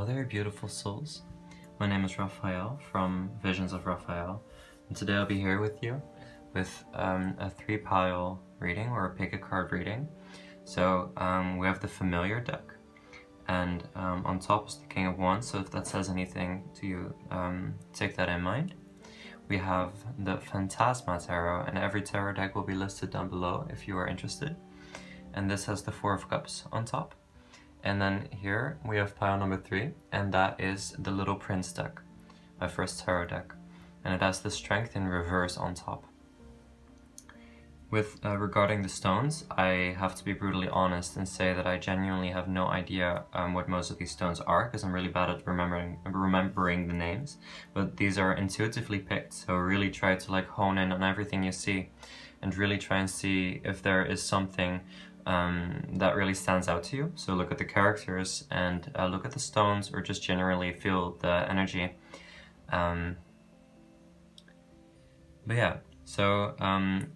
there, beautiful souls. My name is Rafael from Visions of Rafael, and today I'll be here with you with a 3-pile reading, or a pick a card reading. So we have the familiar deck, and on top is the King of Wands, so if that says anything to you, take that in mind. We have the Phantasma Tarot, and every tarot deck will be listed down below if you are interested. And this has the 4 of Cups on top. And then here we have pile number 3, and that is the Little Prince deck, my first tarot deck. And it has the Strength in reverse on top. With regarding the stones, I have to be brutally honest and say that I genuinely have no idea what most of these stones are, because I'm really bad at remembering the names. But these are intuitively picked, so really try to like hone in on everything you see, and really try and see if there is something that really stands out to you. So look at the characters and look at the stones, or just generally feel the energy. But yeah, so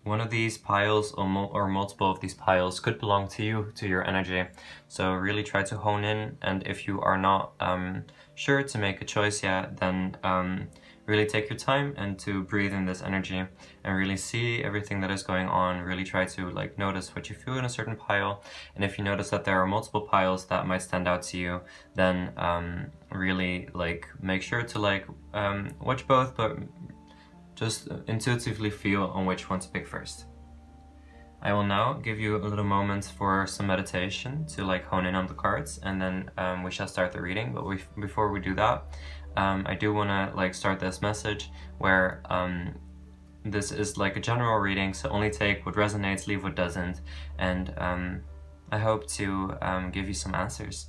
one of these piles or multiple of these piles could belong to you, to your energy. So really try to hone in, and if you are not sure to make a choice yet, then really take your time and to breathe in this energy and really see everything that is going on. Really try to like notice what you feel in a certain pile, and if you notice that there are multiple piles that might stand out to you, then really like make sure to like watch both, but just intuitively feel on which one to pick first. I will now give you a little moment for some meditation to like hone in on the cards, and then we shall start the reading. But before we do that, I do want to like start this message where this is like a general reading, so only take what resonates, leave what doesn't, and I hope to give you some answers.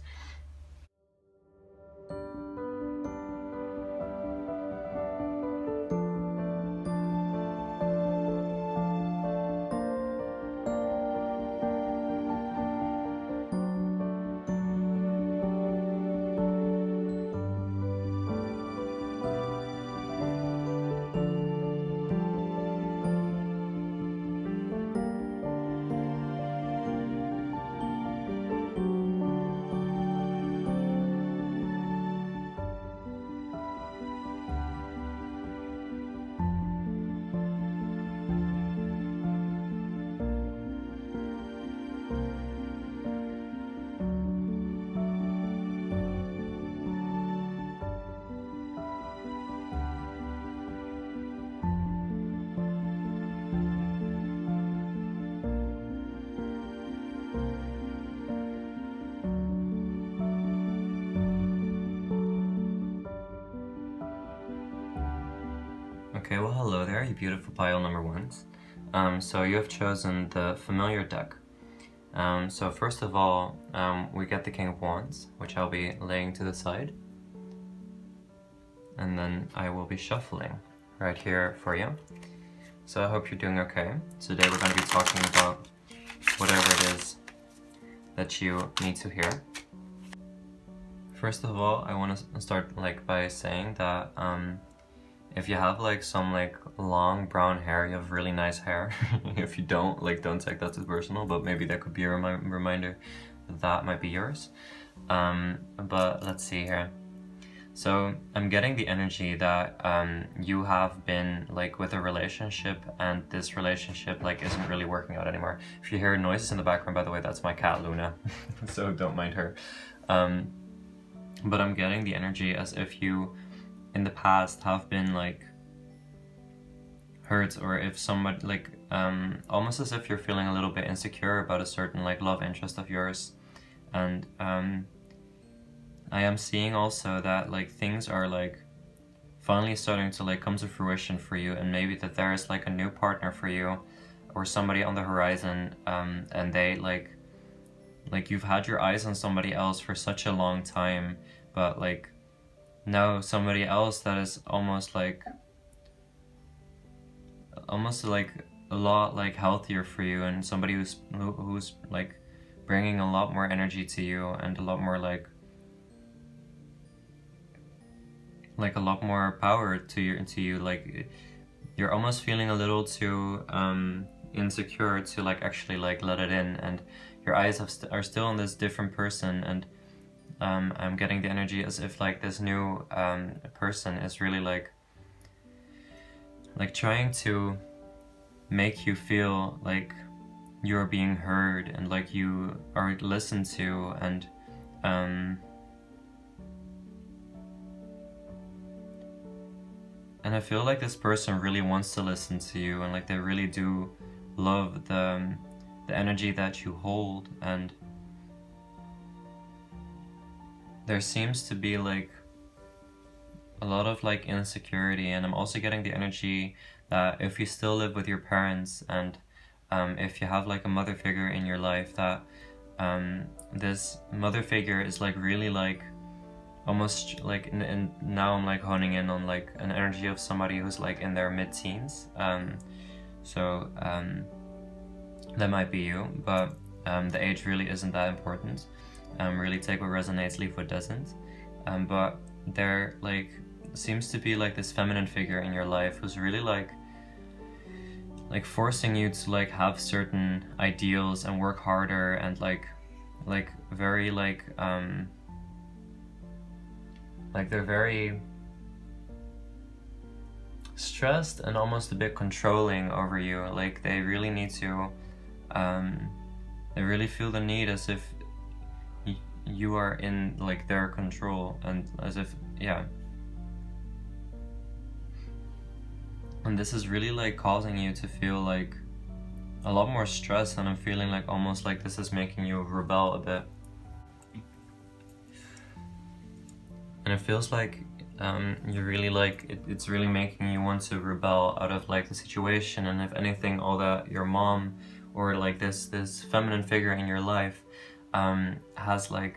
Okay, well hello there, you beautiful pile number 1s. So you have chosen the familiar deck. So first of all, we get the King of Wands, which I'll be laying to the side. And then I will be shuffling right here for you. So I hope you're doing okay. Today we're going to be talking about whatever it is that you need to hear. First of all, I want to start like by saying that if you have like some like long brown hair, you have really nice hair. If you don't, like don't take that too personal, but maybe that could be a reminder that might be yours. But let's see here. So I'm getting the energy that you have been like with a relationship, and this relationship like isn't really working out anymore. If you hear noises in the background, by the way, that's my cat Luna, so don't mind her. But I'm getting the energy as if you in the past have been like hurt, or if somebody like almost as if you're feeling a little bit insecure about a certain like love interest of yours. And I am seeing also that like things are like finally starting to like come to fruition for you, and maybe that there is like a new partner for you or somebody on the horizon, and they like you've had your eyes on somebody else for such a long time, but like now somebody else that is almost like a lot like healthier for you, and somebody who's like bringing a lot more energy to you, and a lot more like a lot more power to you. Like you're almost feeling a little too insecure to like actually like let it in, and your eyes are still on this different person, and I'm getting the energy as if like this new person is really like trying to make you feel like you're being heard and like you are listened to, and I feel like this person really wants to listen to you, and like they really do love the energy that you hold. And there seems to be like a lot of like insecurity, and I'm also getting the energy that if you still live with your parents, and if you have like a mother figure in your life, that this mother figure is like really like almost like and now I'm like honing in on like an energy of somebody who's like in their mid-teens. So that might be you, but the age really isn't that important. Really take what resonates, leave what doesn't. But there like seems to be like this feminine figure in your life who's really like forcing you to like have certain ideals and work harder, and like very like they're very stressed and almost a bit controlling over you. Like they really need to they really feel the need as if you are in like their control, and as if and this is really like causing you to feel like a lot more stress, and I'm feeling like almost like this is making you rebel a bit. And it feels like you're really like it's really making you want to rebel out of like the situation. And if anything, all that your mom or like this feminine figure in your life has like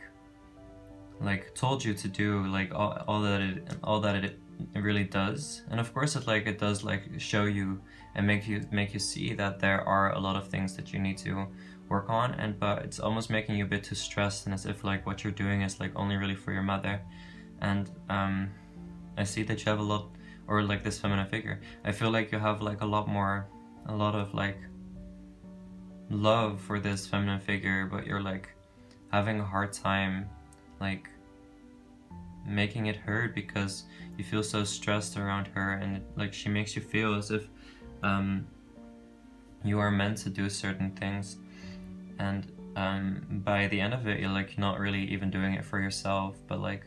told you to do, like all that it really does. And of course it does like show you and make you see that there are a lot of things that you need to work on, and but it's almost making you a bit too stressed, and as if like what you're doing is like only really for your mother. And I see that you have a lot, or like this feminine figure, I feel like you have like a lot of like love for this feminine figure, but you're like having a hard time like making it heard because you feel so stressed around her, and like she makes you feel as if you are meant to do certain things, and by the end of it you're like not really even doing it for yourself, but like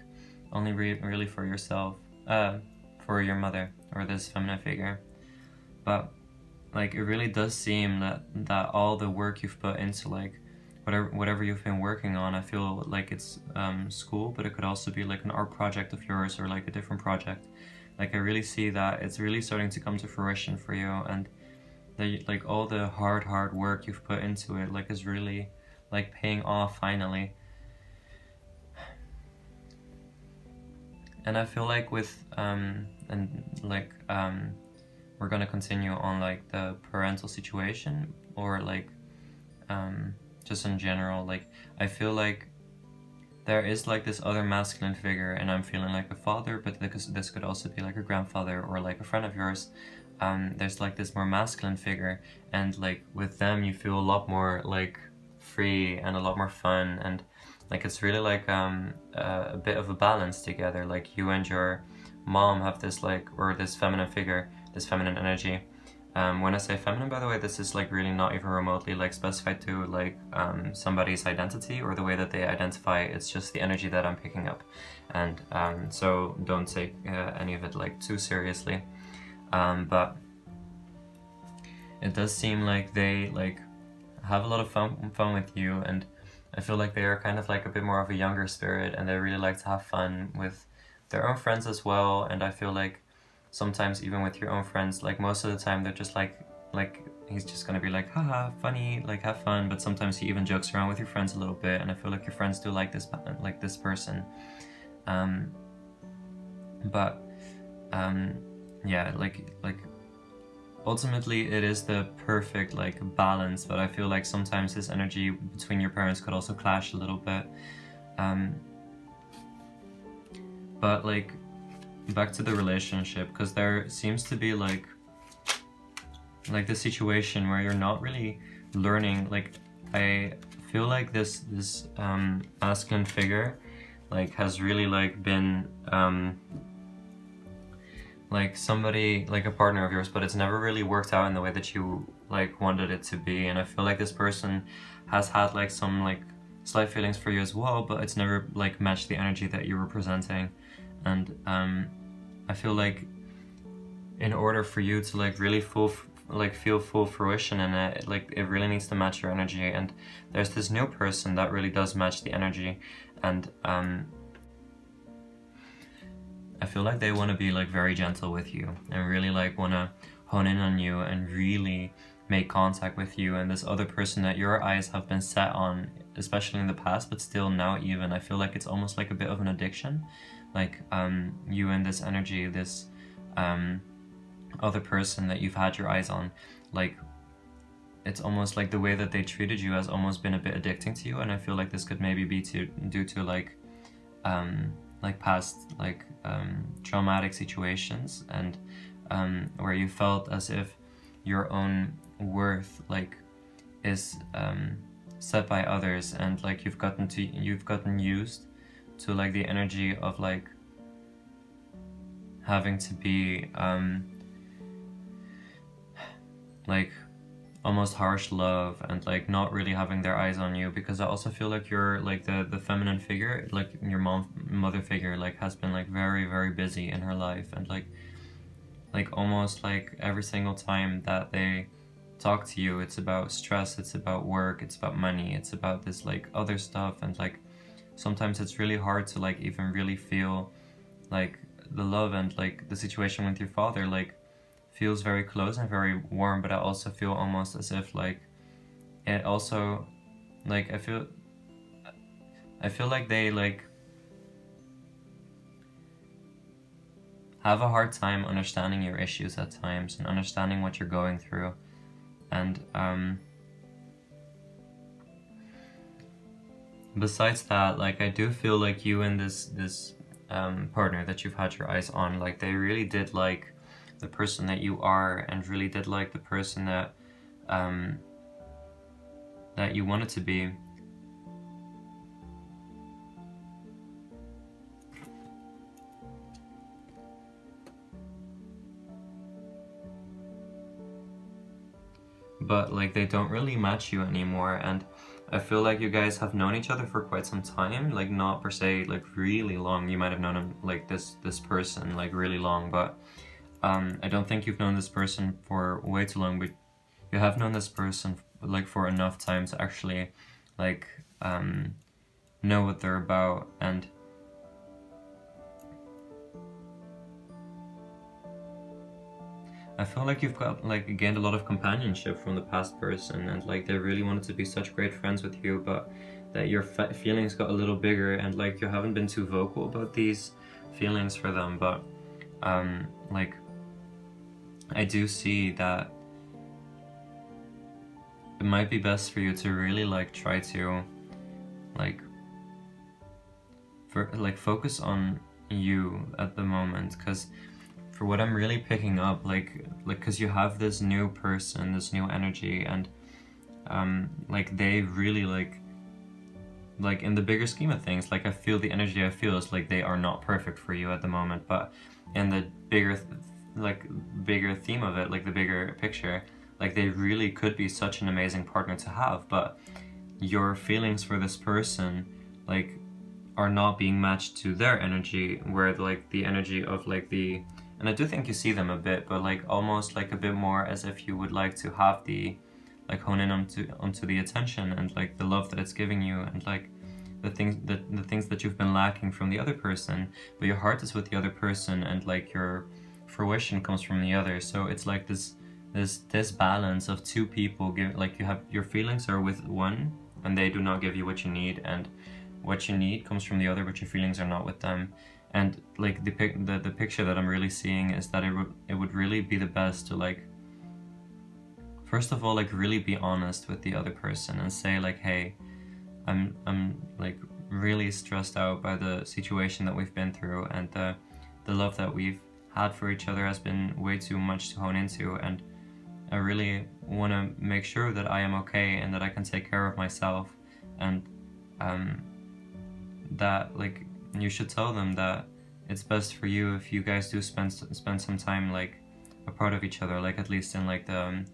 only really for yourself, for your mother or this feminine figure. But like it really does seem that all the work you've put into like whatever you've been working on, I feel like it's school, but it could also be like an art project of yours or like a different project. Like I really see that it's really starting to come to fruition for you, and that like all the hard work you've put into it like is really like paying off finally. And I feel like with we're gonna continue on like the parental situation, or like just in general, like I feel like there is like this other masculine figure, and I'm feeling like a father, but this could also be like a grandfather or like a friend of yours. There's like this more masculine figure, and like with them you feel a lot more like free and a lot more fun, and like it's really like a bit of a balance together. Like you and your mom have this like, or this feminine figure, this feminine energy. When I say feminine, by the way, this is like really not even remotely like specified to like somebody's identity or the way that they identify. It's just the energy that I'm picking up, and so don't take any of it like too seriously. But it does seem like they like have a lot of fun with you, and I feel like they are kind of like a bit more of a younger spirit, and they really like to have fun with their own friends as well. And I feel like sometimes even with your own friends, like most of the time they're just like he's just gonna be like haha funny, like have fun, but sometimes he even jokes around with your friends a little bit, and I feel like your friends do like this person. But yeah, like ultimately it is the perfect like balance, but I feel like sometimes this energy between your parents could also clash a little bit. But like back to the relationship, because there seems to be like this situation where you're not really learning. Like I feel like this masculine figure like has really like been like somebody, like a partner of yours, but it's never really worked out in the way that you like wanted it to be. And I feel like this person has had like some like slight feelings for you as well, but it's never like matched the energy that you were presenting. And I feel like in order for you to like really feel full fruition in it, like it really needs to match your energy. And there's this new person that really does match the energy, and I feel like they want to be like very gentle with you and really like want to hone in on you and really make contact with you. And this other person that your eyes have been set on, especially in the past, but still now even, I feel like it's almost like a bit of an addiction. Like you and this energy, this other person that you've had your eyes on, like it's almost like the way that they treated you has almost been a bit addicting to you. And I feel like this could maybe be due to like past like traumatic situations, and where you felt as if your own worth like is set by others, and like you've gotten used to like the energy of like having to be like almost harsh love, and like not really having their eyes on you, because I also feel like you're like the feminine figure, like your mother figure, like has been like very very busy in her life, and like almost like every single time that they talk to you, it's about stress, it's about work, it's about money, it's about this like other stuff. And like sometimes it's really hard to like even really feel like the love. And like the situation with your father like feels very close and very warm, but I also feel almost as if like it also like I feel like they like have a hard time understanding your issues at times and understanding what you're going through. And besides that, like I do feel like you and this partner that you've had your eyes on, like they really did like the person that you are, and really did like the person that that you wanted to be. But like they don't really match you anymore. And I feel like you guys have known each other for quite some time, like not per se like really long. You might have known him, like this person, like really long, but I don't think you've known this person for way too long. But you have known this person like for enough time to actually like know what they're about. And I feel like you've got like gained a lot of companionship from the past person, and like they really wanted to be such great friends with you, but that your feelings got a little bigger, and like you haven't been too vocal about these feelings for them. But like I do see that it might be best for you to really like try to like focus on you at the moment, because for what I'm really picking up, like because you have this new person, this new energy, and like they really like in the bigger scheme of things, like I feel the energy I feel is like they are not perfect for you at the moment, but in the bigger theme of it, like the bigger picture, like they really could be such an amazing partner to have. But your feelings for this person like are not being matched to their energy, where like the energy of like the, and I do think you see them a bit, but like almost like a bit more as if you would like to have the like hone in onto the attention and like the love that it's giving you, and like the things that you've been lacking from the other person, but your heart is with the other person, and like your fruition comes from the other. So it's like this balance of two people like you have your feelings are with one, and they do not give you what you need, and what you need comes from the other, but your feelings are not with them. And like the picture that I'm really seeing is that it would really be the best to like, first of all, like really be honest with the other person and say like, hey, I'm like really stressed out by the situation that we've been through, and the love that we've had for each other has been way too much to hone into, and I really want to make sure that I am okay and that I can take care of myself, and that like you should tell them that it's best for you if you guys do spend some time like a part of each other, like at least in like the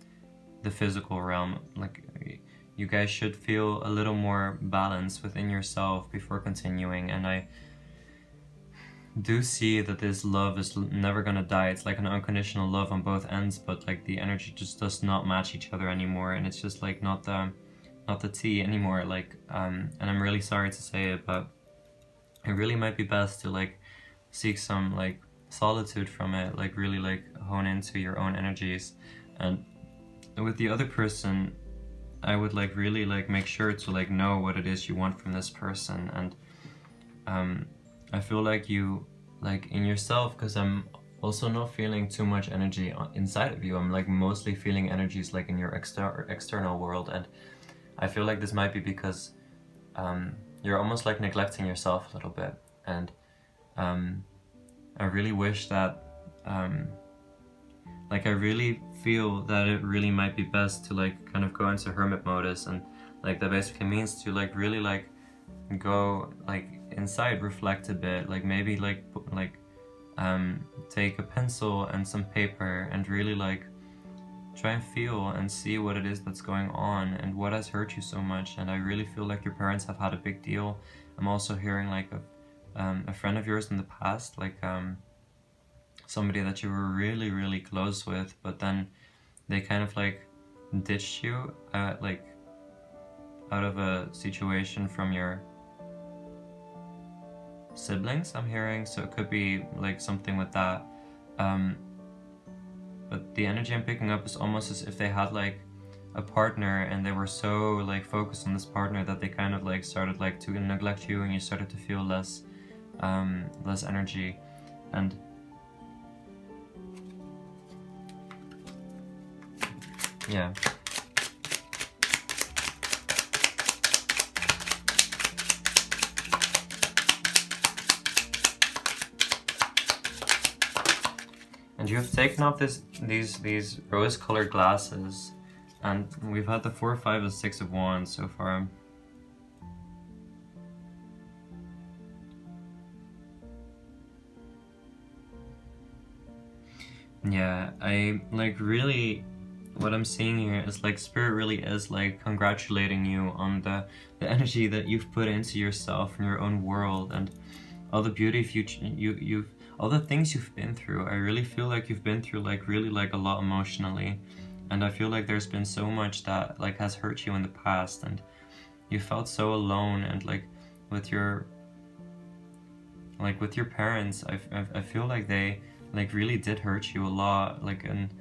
physical realm. Like you guys should feel a little more balance within yourself before continuing. And I do see that this love is never gonna die. It's like an unconditional love on both ends, but like the energy just does not match each other anymore, and it's just like not the tea anymore. Like and I'm really sorry to say it, but it really might be best to like seek some like solitude from it, like really like hone into your own energies. And with the other person, I would like really like make sure to like know what it is you want from this person. And I feel like you like in yourself, because I'm also not feeling too much energy inside of you. I'm like mostly feeling energies like in your external world, and I feel like this might be because you're almost like neglecting yourself a little bit. And I really wish that like I really feel that it really might be best to like kind of go into hermit modus, and like that basically means to like really like go like inside, reflect a bit, like maybe like take a pencil and some paper and really like try and feel and see what it is that's going on and what has hurt you so much. And I really feel like your parents have had a big deal. I'm also hearing like a friend of yours in the past, like somebody that you were really really close with, but then they kind of like ditched you like out of a situation from your siblings, I'm hearing. So it could be like something with that, but the energy I'm picking up is almost as if they had like a partner and they were so like focused on this partner that they kind of like started like to neglect you, and you started to feel less energy. And yeah, and you have taken off these rose-colored glasses, and we've had the 4, 5, and 6 of Wands so far. Yeah, I like really, what I'm seeing here is like Spirit really is like congratulating you on the energy that you've put into yourself and your own world, and all the beauty you've all the things you've been through. I really feel like you've been through like really like a lot emotionally, and I feel like there's been so much that like has hurt you in the past, and you felt so alone. And like with your parents, I feel like they like really did hurt you a lot, like, and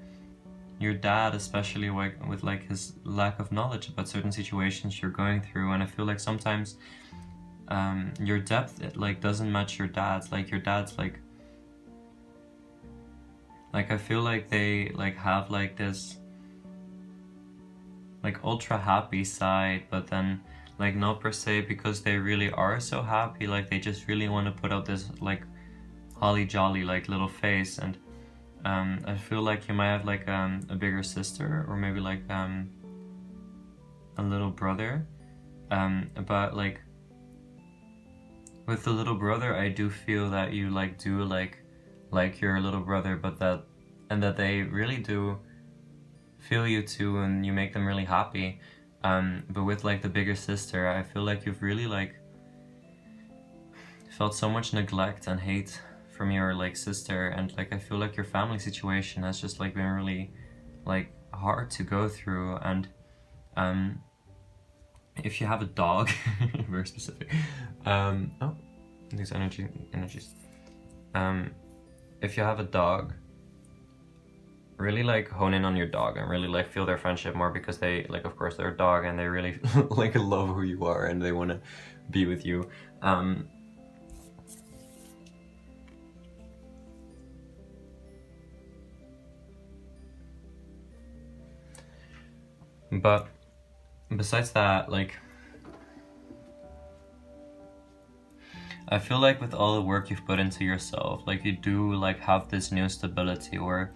your dad especially, like with like his lack of knowledge about certain situations you're going through. And I feel like sometimes your depth like doesn't match your dad's. Like your dad's like I feel like they like have like this like ultra happy side, but then like not per se because they really are so happy. Like they just really want to put out this like holly jolly like little face. And I feel like you might have like a bigger sister, or maybe like a little brother, but like with the little brother, I do feel that you like do like your little brother, but that they really do feel you too, and you make them really happy. But with like the bigger sister, I feel like you've really like felt so much neglect and hate from your like sister, and like I feel like your family situation has just like been really like hard to go through. And if you have a dog, very specific. Oh, these energies. If you have a dog, really like hone in on your dog and really like feel their friendship more, because they like, of course, they're a dog and they really like love who you are and they want to be with you. But besides that, like, I feel like with all the work you've put into yourself, like you do like have this new stability where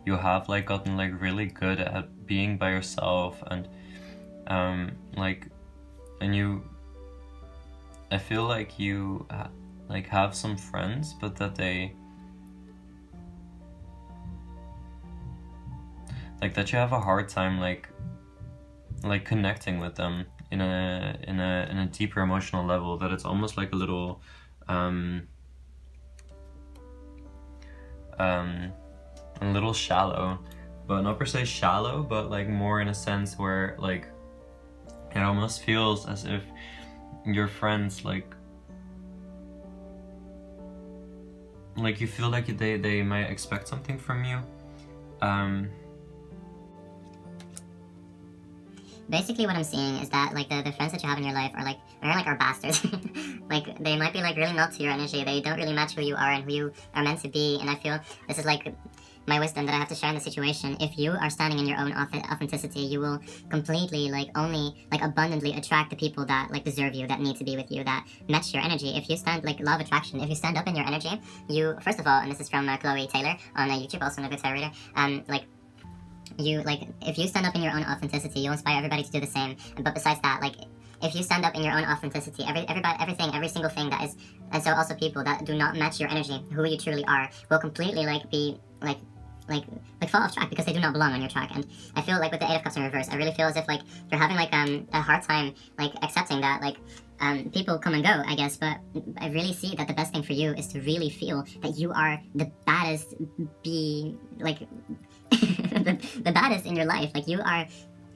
you have like gotten like really good at being by yourself, and like, and you, I feel like you like have some friends, but that they like that you have a hard time like connecting with them in a deeper emotional level, that it's almost like a little a little shallow, but not per se shallow, but like more in a sense where like it almost feels as if your friends like you feel like they might expect something from you. Basically what I'm seeing is that like the friends that you have in your life are bastards. Like they might be like really not to your energy. They don't really match who you are and who you are meant to be. And I feel this is like my wisdom that I have to share in the situation. If you are standing in your own authenticity, you will completely like only like abundantly attract the people that like deserve you, that need to be with you, that match your energy. If you stand like law of attraction, if you stand up in your energy, you first of all, and this is from Chloe Taylor on YouTube, also a good tarot reader, like you like if you stand up in your own authenticity, you'll inspire everybody to do the same. But besides that, like if you stand up in your own authenticity, every single thing that is, and so also people that do not match your energy, who you truly are, will completely like be like fall off track because they do not belong on your track. And I feel like with the Eight of Cups in reverse, I really feel as if like you're having like a hard time like accepting that like people come and go, I guess, but I really see that the best thing for you is to really feel that you are the baddest the baddest in your life. Like you are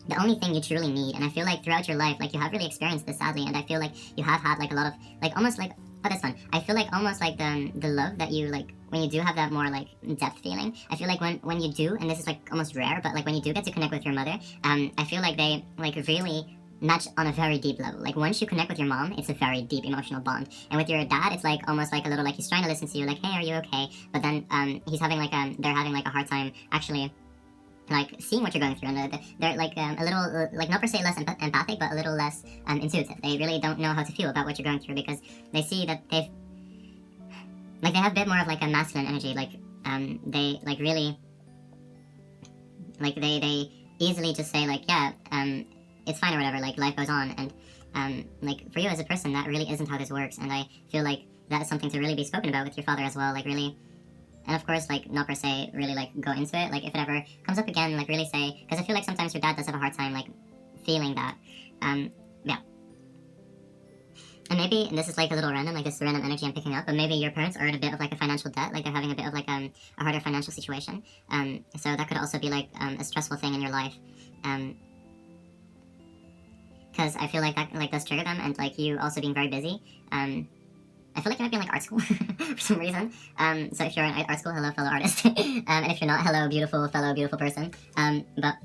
the only thing you truly need. And I feel like throughout your life, like you have really experienced this sadly, and I feel like you have had like a lot of like almost like this one. I feel like almost like the love that you like when you do have that more like depth feeling. I feel like when you do, and this is like almost rare, but like when you do get to connect with your mother, I feel like they like really match on a very deep level. Like once you connect with your mom, it's a very deep emotional bond. And with your dad, it's like almost like a little like he's trying to listen to you, like, hey, are you okay? But then he's having like they're having like a hard time actually like seeing what you're going through, and they're like a little like not per se less empathic, but a little less intuitive. They really don't know how to feel about what you're going through because they see that they have a bit more of like a masculine energy. Like they like really like they easily just say like, yeah, it's fine or whatever, like life goes on. And like for you as a person, that really isn't how this works. And I feel like that is something to really be spoken about with your father as well, like really. And of course, like, not per se really, like, go into it. Like, if it ever comes up again, like, really say... Because I feel like sometimes your dad does have a hard time, like, feeling that. Yeah. And maybe, and this is, like, a little random, like, this random energy I'm picking up, but maybe your parents are in a bit of, like, a financial debt. Like, they're having a bit of, like, a harder financial situation. So that could also be, like, a stressful thing in your life. Because I feel like that, like, does trigger them. And, like, you also being very busy. I feel like you might be in like art school for some reason. So if you're in art school, hello fellow artist. And if you're not, hello beautiful fellow beautiful person. But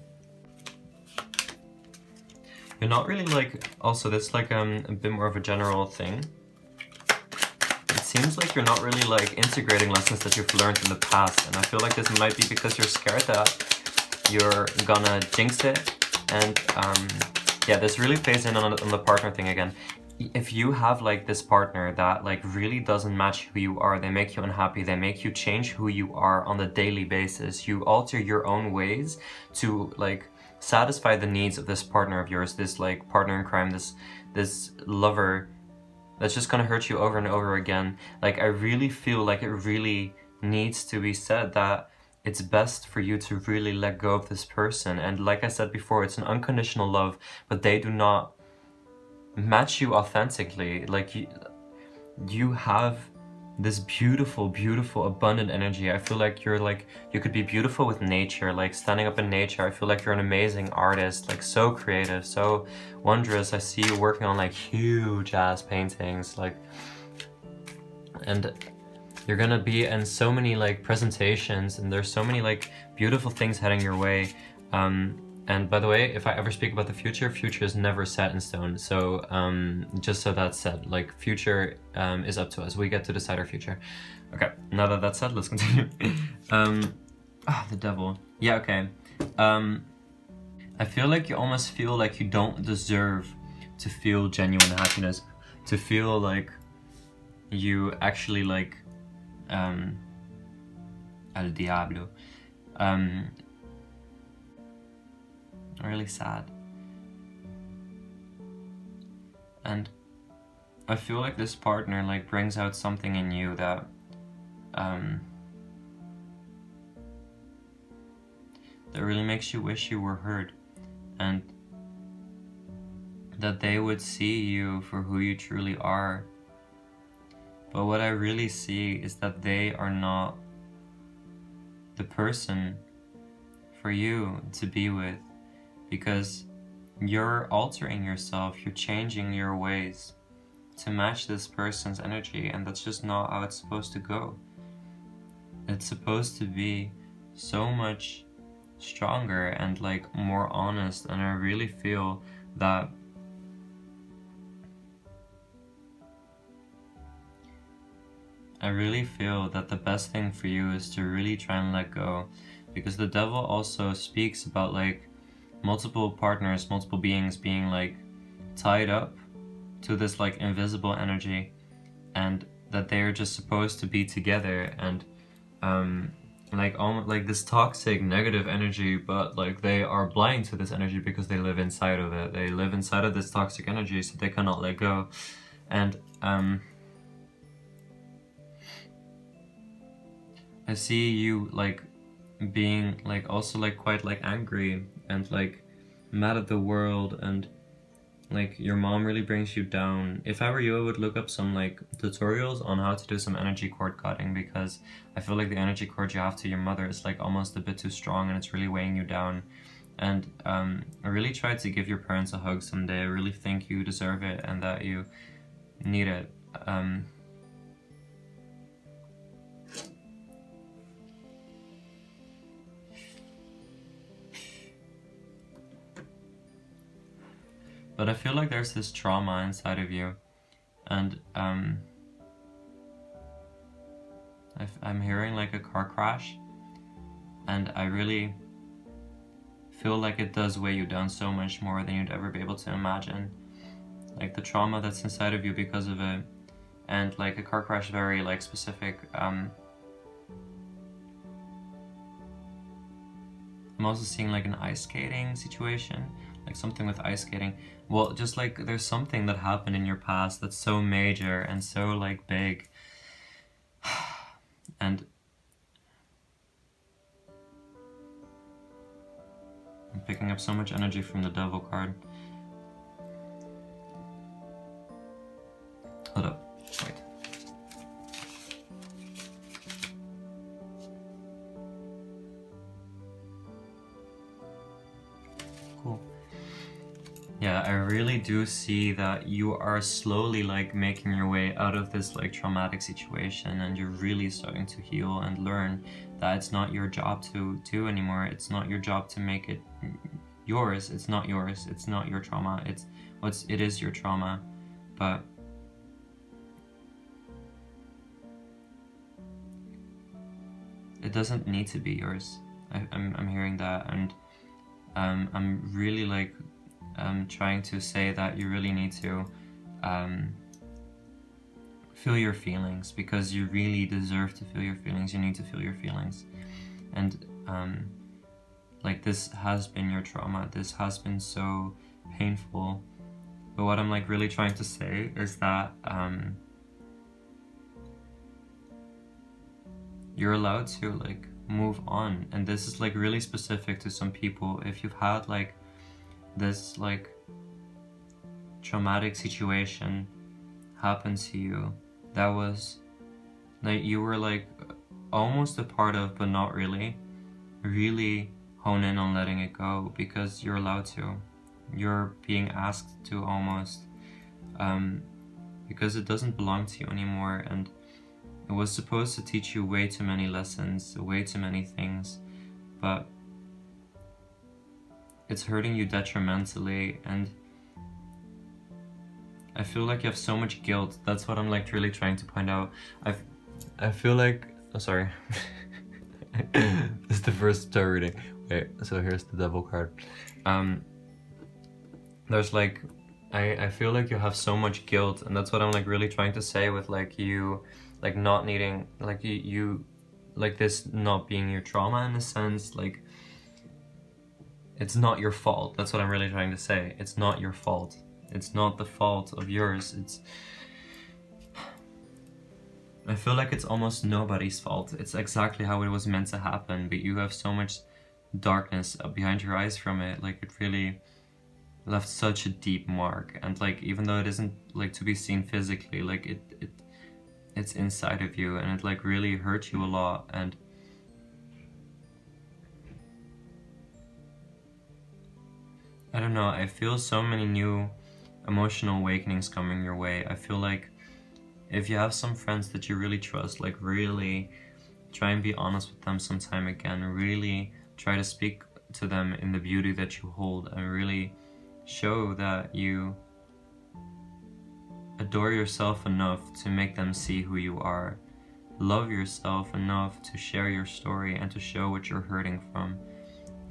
you're not really like, also that's like a bit more of a general thing. It seems like you're not really like integrating lessons that you've learned in the past, and I feel like this might be because you're scared that you're gonna jinx it. And yeah, this really plays in on the partner thing again. If you have like this partner that like really doesn't match who you are, they make you unhappy, they make you change who you are on a daily basis, you alter your own ways to like satisfy the needs of this partner of yours, this like partner in crime, this lover that's just gonna hurt you over and over again. Like I really feel like it really needs to be said that it's best for you to really let go of this person. And like I said before, it's an unconditional love, but they do not match you authentically. Like you have this beautiful, beautiful, abundant energy. I feel like you're like, you could be beautiful with nature, like standing up in nature. I feel like you're an amazing artist, like so creative, so wondrous. I see you working on like huge ass paintings, like, and you're gonna be in so many like presentations, and there's so many like beautiful things heading your way. And by the way, if I ever speak about the future, future is never set in stone. So just so that's said, like future is up to us. We get to decide our future. Okay, now that that's said, let's continue. The devil. Yeah, okay. I feel like you almost feel like you don't deserve to feel genuine happiness, to feel like you actually like El Diablo. Really sad. And I feel like this partner like brings out something in you that that really makes you wish you were heard, and that they would see you for who you truly are. But what I really see is that they are not the person for you to be with, because you're altering yourself, you're changing your ways to match this person's energy, and that's just not how it's supposed to go. It's supposed to be so much stronger and like more honest, and I really feel that the best thing for you is to really try and let go, because the devil also speaks about like multiple partners, multiple beings being like tied up to this like invisible energy, and that they're just supposed to be together, and like almost like this toxic negative energy, but like they are blind to this energy because they live inside of it. They live inside of this toxic energy, so they cannot let go. And I see you like being like also like quite like angry and like mad at the world, and like your mom really brings you down. If I were you, I would look up some like tutorials on how to do some energy cord cutting, because I feel like the energy cord you have to your mother is like almost a bit too strong, and it's really weighing you down. And I really try to give your parents a hug someday. I really think you deserve it and that you need it. But I feel like there's this trauma inside of you, and I'm hearing like a car crash, and I really feel like it does weigh you down so much more than you'd ever be able to imagine. Like the trauma that's inside of you because of it, and like a car crash, very like specific. I'm also seeing like an ice skating situation, like something with ice skating. Well, just like there's something that happened in your past that's so major and so like big. And I'm picking up so much energy from the devil card. Hold up, wait. Cool. Yeah, I really do see that you are slowly like making your way out of this like traumatic situation, and you're really starting to heal and learn that it's not your job to do anymore. It's not your job to make it yours. It's not yours. It's not your trauma. It is your trauma, but it doesn't need to be yours. I'm hearing that, and I'm really like trying to say that you really need to feel your feelings, because you really deserve to feel your feelings. You need to feel your feelings, and like this has been your trauma. This has been so painful, but what I'm like really trying to say is that you're allowed to like move on, and this is like really specific to some people. If you've had like this like traumatic situation happen to you that was like you were like almost a part of, but not really, really hone in on letting it go, because you're allowed to. You're being asked to almost, because it doesn't belong to you anymore, and it was supposed to teach you way too many lessons, way too many things, but it's hurting you detrimentally, and I feel like you have so much guilt. That's what I'm like really trying to point out. I feel like, oh sorry, this is the first tarot reading. Wait, so here's the devil card. There's like, I feel like you have so much guilt, and that's what I'm like really trying to say with like you like not needing, like you like this not being your trauma in a sense. Like it's not your fault. That's what I'm really trying to say. It's not your fault. It's not the fault of yours. I feel like it's almost nobody's fault. It's exactly how it was meant to happen, but you have so much darkness behind your eyes from it. Like, it really left such a deep mark. And like, even though it isn't like to be seen physically, like it's inside of you, and it like really hurt you a lot. And I don't know, I feel so many new emotional awakenings coming your way. I feel like if you have some friends that you really trust, like really try and be honest with them sometime again. Really try to speak to them in the beauty that you hold, and really show that you adore yourself enough to make them see who you are. Love yourself enough to share your story and to show what you're hurting from.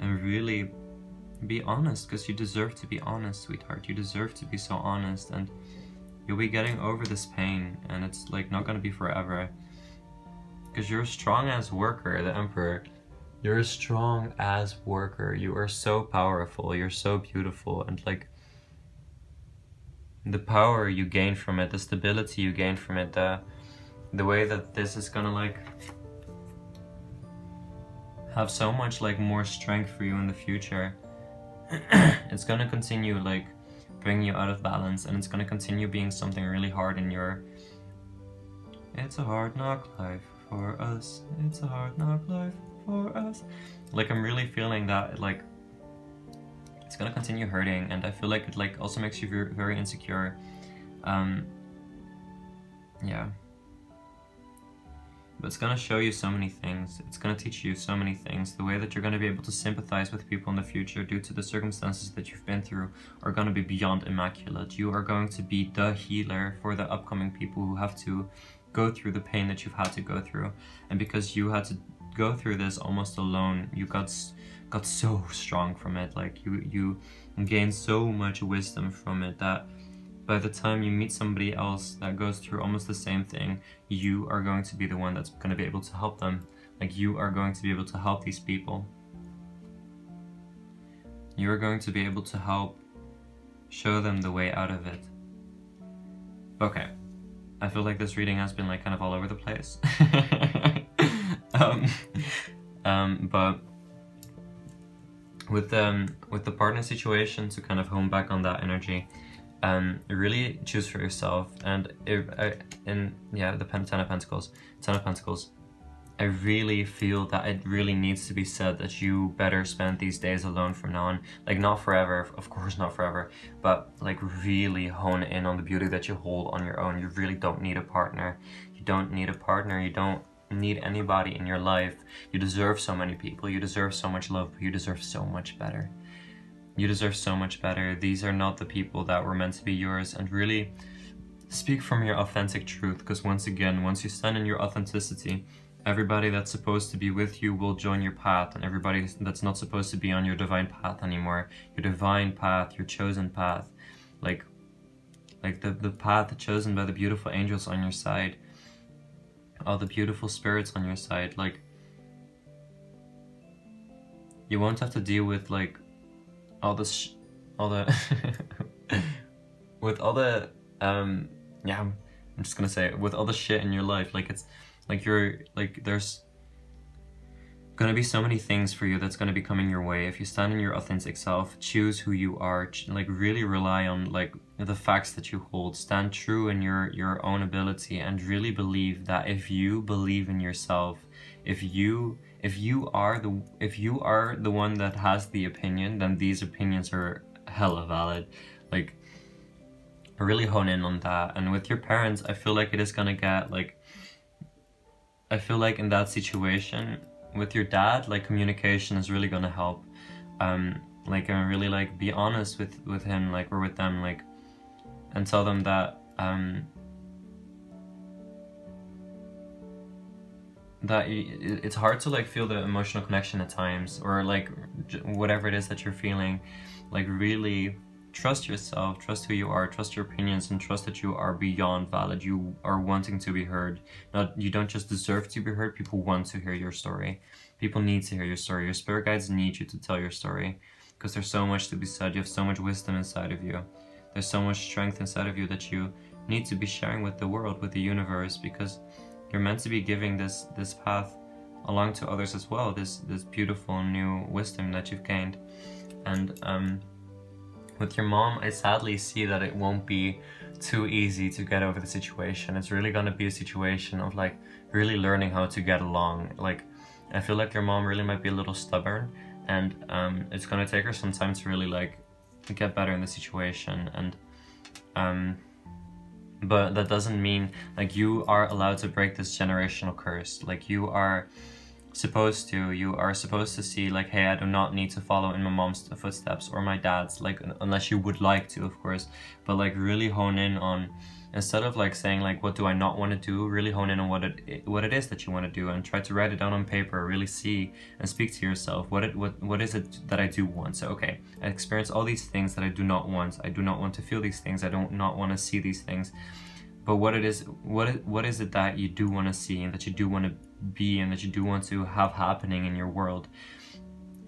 And really be honest, because you deserve to be honest, sweetheart. You deserve to be so honest, and you'll be getting over this pain, and it's like not gonna be forever. Because you're a strong ass worker, the Emperor. You're a strong ass worker. You are so powerful. You're so beautiful, and like the power you gain from it, the stability you gain from it, the way that this is gonna like have so much like more strength for you in the future. It's gonna continue like bringing you out of balance, and it's gonna continue being something really hard in your... It's a hard knock life for us. It's a hard knock life for us. Like, I'm really feeling that like it's gonna continue hurting, and I feel like it like also makes you very, very insecure. Yeah. But it's gonna show you so many things. It's gonna teach you so many things. The way that you're gonna be able to sympathize with people in the future due to the circumstances that you've been through are gonna be beyond immaculate. You are going to be the healer for the upcoming people who have to go through the pain that you've had to go through. And because you had to go through this almost alone, you got so strong from it. Like, you gained so much wisdom from it that by the time you meet somebody else that goes through almost the same thing, you are going to be the one that's going to be able to help them. Like, you are going to be able to help these people. You are going to be able to help show them the way out of it. Okay. I feel like this reading has been like kind of all over the place. But with the partner situation, to kind of hone back on that energy, really choose for yourself. And the Ten of Pentacles, I really feel that it really needs to be said that you better spend these days alone from now on. Like, not forever, of course not forever, but like really hone in on the beauty that you hold on your own. You really don't need a partner. You don't need a partner. You don't need anybody in your life. You deserve so many people. You deserve so much love, but you deserve so much better. You deserve so much better. These are not the people that were meant to be yours. And really speak from your authentic truth, because once again, once you stand in your authenticity, everybody that's supposed to be with you will join your path, and everybody that's not supposed to be on your divine path anymore, your divine path, your chosen path, like the path chosen by the beautiful angels on your side, all the beautiful spirits on your side, like, you won't have to deal with like all the with all the I'm just gonna say it, with all the shit in your life. Like, it's like there's gonna be so many things for you that's gonna be coming your way if you stand in your authentic self. Choose who you are, like really rely on like the facts that you hold, stand true in your own ability, and really believe that if you believe in yourself, if you are the one that has the opinion, then these opinions are hella valid. Like, really hone in on that. And with your parents, I feel like it is gonna get like, I feel like in that situation with your dad, like, communication is really gonna help. Like, really like be honest with him, like, or with them, like, and tell them that it's hard to like feel the emotional connection at times, or like whatever it is that you're feeling. Like, really trust yourself, trust who you are, trust your opinions, and trust that you are beyond valid. You are wanting to be heard. You don't just deserve to be heard, people want to hear your story. People need to hear your story. Your spirit guides need you to tell your story, because there's so much to be said. You have so much wisdom inside of you. There's so much strength inside of you that you need to be sharing with the world, with the universe, because you're meant to be giving this path along to others as well, this beautiful new wisdom that you've gained. And with your mom, I sadly see that it won't be too easy to get over the situation. It's really gonna be a situation of like really learning how to get along. Like, I feel like your mom really might be a little stubborn, and it's gonna take her some time to really like get better in the situation. And but that doesn't mean like you are allowed to break this generational curse. Like you are supposed to see like, hey, I do not need to follow in my mom's footsteps or my dad's, like unless you would like to, of course, but like really hone in on, instead of like saying like what do I not want to do, really hone in on what it is that you want to do, and try to write it down on paper. Really see and speak to yourself, what is it that I do want. So okay, I experience all these things that I do not want. I do not want to feel these things. I don't not want to see these things. But what is it that you do want to see, and that you do want to be, and that you do want to have happening in your world?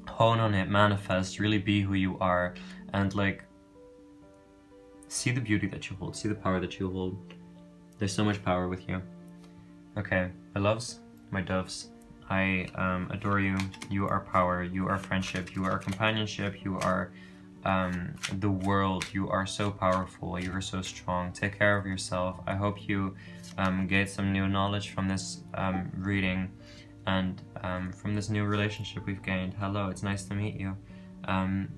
Hone on it, manifest, really be who you are, and like see the beauty that you hold, see the power that you hold. There's so much power with you. Okay, my loves, my doves, I adore you. You are power, you are friendship, you are companionship, you are the world. You are so powerful, you are so strong. Take care of yourself. I hope you get some new knowledge from this reading, and from this new relationship we've gained. Hello, it's nice to meet you. And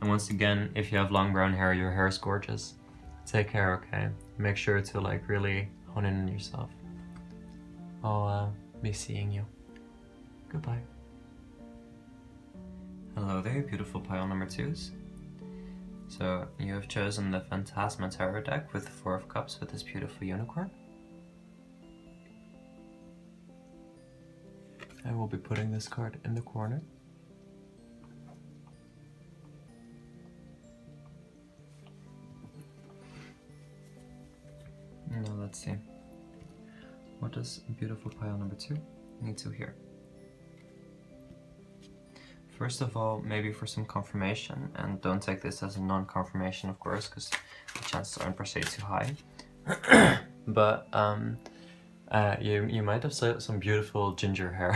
once again, if you have long brown hair, your hair is gorgeous. Take care, okay? Make sure to like really hone in on yourself. I'll be seeing you. Goodbye. Hello there, beautiful pile number 2s. So you have chosen the Phantasma Tarot deck with the 4 of Cups with this beautiful unicorn. I will be putting this card in the corner. Now let's see. What does beautiful pile number 2 need to hear? First of all, maybe for some confirmation, and don't take this as a non-confirmation, of course, because the chances aren't per se too high. But you might have some beautiful ginger hair.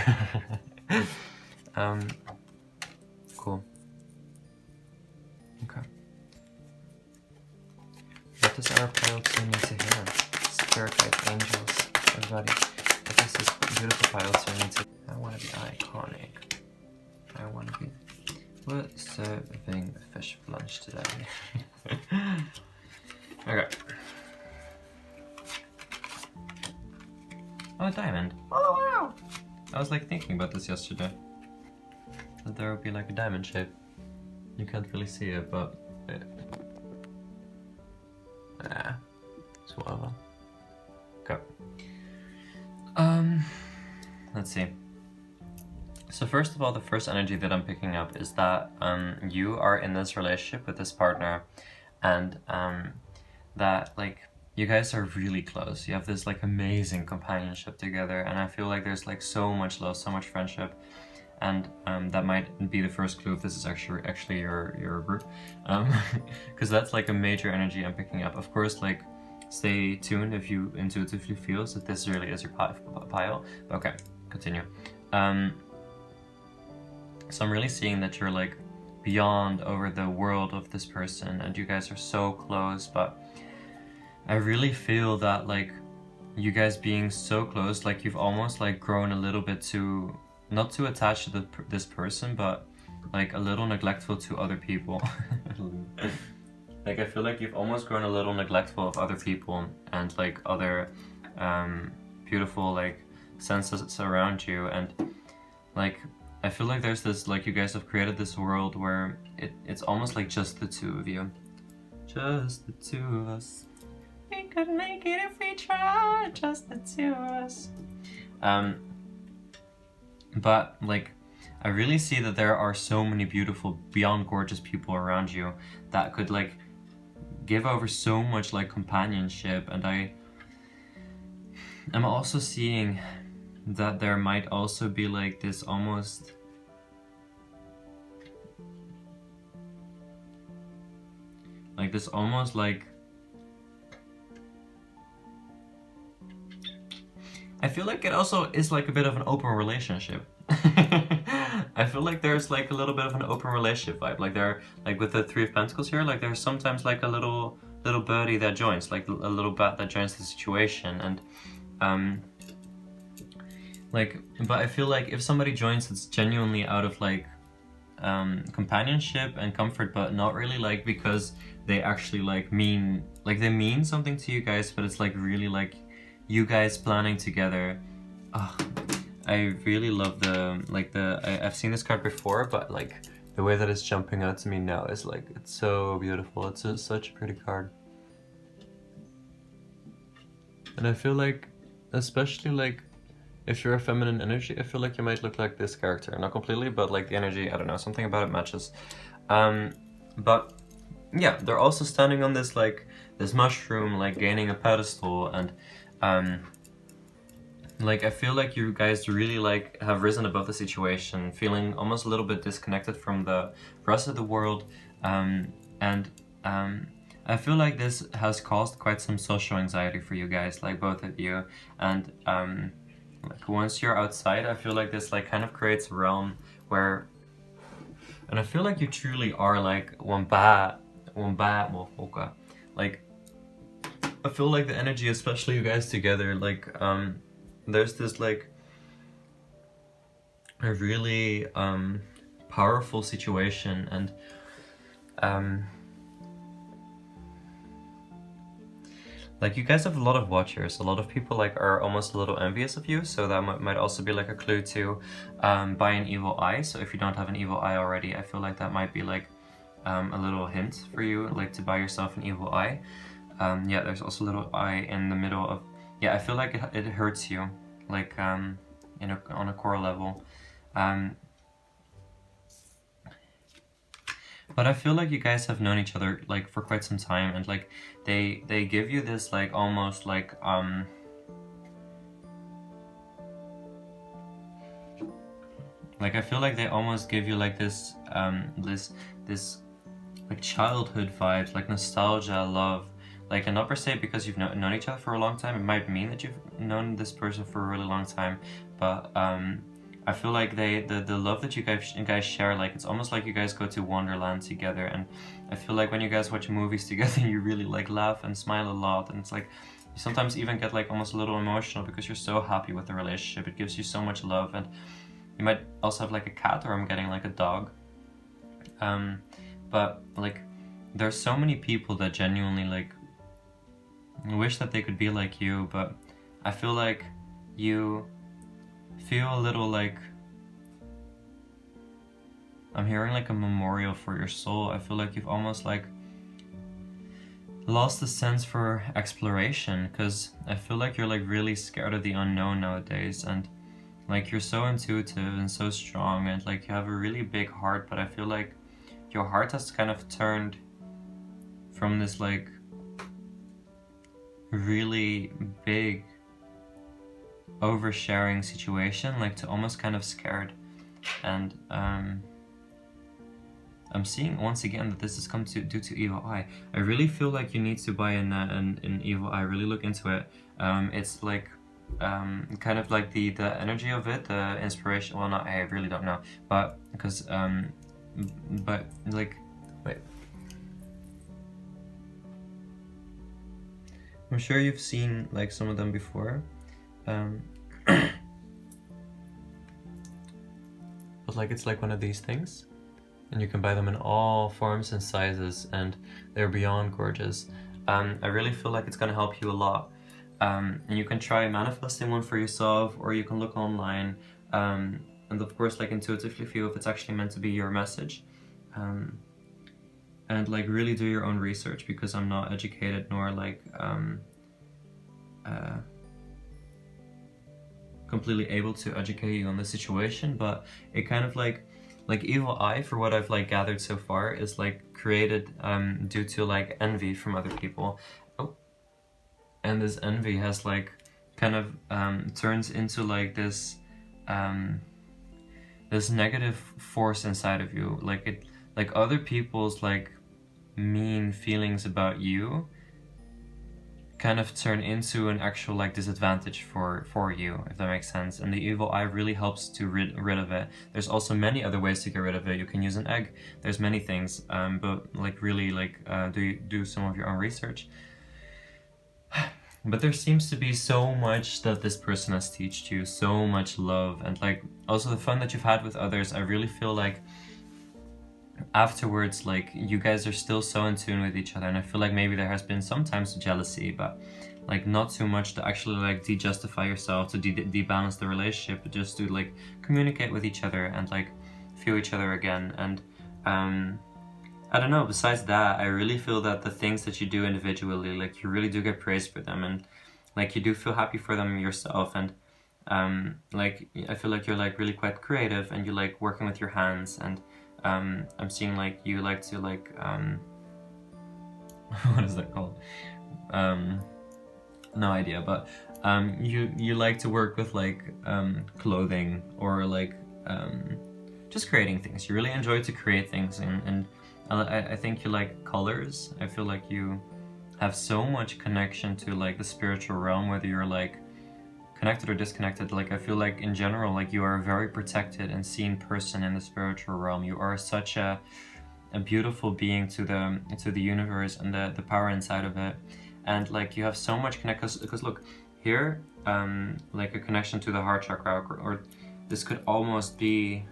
Cool. Okay. What does our pile 2 need to hear? Spirit guides, angels, everybody. What does this beautiful pile 2 need to? I want to be iconic. I want to be. We're serving fish for lunch today. Okay. Oh, a diamond. Oh, wow! I was like thinking about this yesterday. That there would be like a diamond shape. You can't really see it, but it's whatever. Okay. Let's see. So first of all, the first energy that I'm picking up is that you are in this relationship with this partner, and that like you guys are really close. You have this like amazing companionship together, and I feel like there's like so much love, so much friendship, and that might be the first clue if this is actually your group, because that's like a major energy I'm picking up. Of course, like stay tuned if you intuitively feel that this really is your pile. Okay, continue. So I'm really seeing that you're like beyond over the world of this person, and you guys are so close, but I really feel that like you guys being so close, like you've almost like grown a little bit too, not too attached to this person, but like a little neglectful to other people. Like I feel like you've almost grown a little neglectful of other people and like other beautiful like senses around you, and like I feel like there's this, like you guys have created this world where it's almost like just the two of you. Just the two of us. We could make it if we tried, just the two of us. But like I really see that there are so many beautiful, beyond gorgeous people around you that could like give over so much like companionship, and I'm also seeing that there might also be like this almost I feel like it also is like a bit of an open relationship. I feel like there's like a little bit of an open relationship vibe. Like there, like with the Three of Pentacles here, like there's sometimes like a little birdie that joins, like a little bat that joins the situation, and like, but I feel like if somebody joins, it's genuinely out of like companionship and comfort, but not really like because they actually like they mean something to you guys, but it's like really like you guys planning together. Oh, I really love I've seen this card before, but like the way that it's jumping out to me now is like, it's so beautiful. It's such a pretty card. And I feel like, especially like if you're a feminine energy, I feel like you might look like this character. Not completely, but like the energy, I don't know, something about it matches. But yeah, they're also standing on this like this mushroom, like gaining a pedestal, and like I feel like you guys really like have risen above the situation, feeling almost a little bit disconnected from the rest of the world, and I feel like this has caused quite some social anxiety for you guys, like both of you, and like once you're outside, I feel like this like kind of creates a realm where, and I feel like you truly are like one bad motherfucker. Like I feel like the energy, especially you guys together, like there's this like a really powerful situation, and like you guys have a lot of watchers. A lot of people like are almost a little envious of you, so that might also be like a clue to buy an evil eye. So if you don't have an evil eye already, I feel like that might be like a little hint for you, like to buy yourself an evil eye. Yeah, there's also a little eye in the middle of, yeah, I feel like it hurts you, like you know, on a core level. But I feel like you guys have known each other like for quite some time, and like they give you this like almost like I feel like they almost give you like this this like childhood vibes, like nostalgia, love, like, and not per se because you've known each other for a long time. It might mean that you've known this person for a really long time, but I feel like the love that you guys share, like it's almost like you guys go to Wonderland together, and I feel like when you guys watch movies together, you really like laugh and smile a lot, and it's like you sometimes even get like almost a little emotional because you're so happy with the relationship. It gives you so much love, and you might also have like a cat, or I'm getting like a dog. But like there's so many people that genuinely like wish that they could be like you, but I feel like you feel a little like, I'm hearing like a memorial for your soul. I feel like you've almost like lost the sense for exploration, because I feel like you're like really scared of the unknown nowadays, and like you're so intuitive and so strong, and like you have a really big heart, but I feel like your heart has kind of turned from this like really big oversharing situation like to almost kind of scared, and I'm seeing once again that this has come due to evil eye. I really feel like you need to buy an evil eye. Really look into it. It's like kind of like the energy of it, the inspiration. Well, not, I really don't know, but because but like, wait, I'm sure you've seen like some of them before, but like it's like one of these things, and you can buy them in all forms and sizes, and they're beyond gorgeous. I really feel like it's gonna help you a lot, and you can try manifesting one for yourself, or you can look online, and of course like intuitively feel if it's actually meant to be your message, and like really do your own research, because I'm not educated nor like completely able to educate you on the situation, but it kind of like evil eye, for what I've like gathered so far, is like created due to like envy from other people. Oh, and this envy has like kind of turns into like this this negative force inside of you, like it, like other people's like mean feelings about you kind of turn into an actual like disadvantage for you, if that makes sense. And the evil eye really helps to rid of it. There's also many other ways to get rid of it. You can use an egg. There's many things, but like really like do some of your own research. But there seems to be so much that this person has taught you, so much love, and like also the fun that you've had with others. I really feel like afterwards, like you guys are still so in tune with each other, and I feel like maybe there has been sometimes jealousy, but like not too much to actually like de-justify yourself, to de-balance the relationship, but just to like communicate with each other and like feel each other again. And I don't know, besides that, I really feel that the things that you do individually, like you really do get praised for them, and like you do feel happy for them yourself. And like I feel like you're like really quite creative, and you like working with your hands, and I'm seeing like you like to like what is that called? No idea, but you like to work with like clothing, or like just creating things. You really enjoy to create things, and I think you like colors. I feel like you have so much connection to like the spiritual realm, whether you're like connected or disconnected. Like I feel like in general, like you are a very protected and seen person in the spiritual realm. You are such a beautiful being to the universe and the power inside of it. And like you have so much connect, because look here, like a connection to the heart chakra, or this could almost be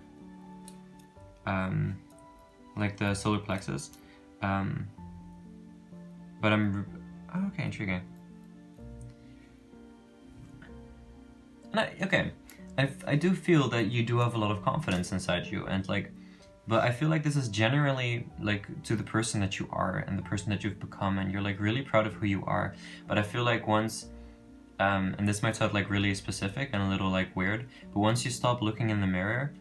like the solar plexus, but okay, intriguing. And I do feel that you do have a lot of confidence inside you, and like, but I feel like this is generally like to the person that you are and the person that you've become, and you're like really proud of who you are. But I feel like once, and this might sound like really specific and a little like weird, but once you stop looking in the mirror,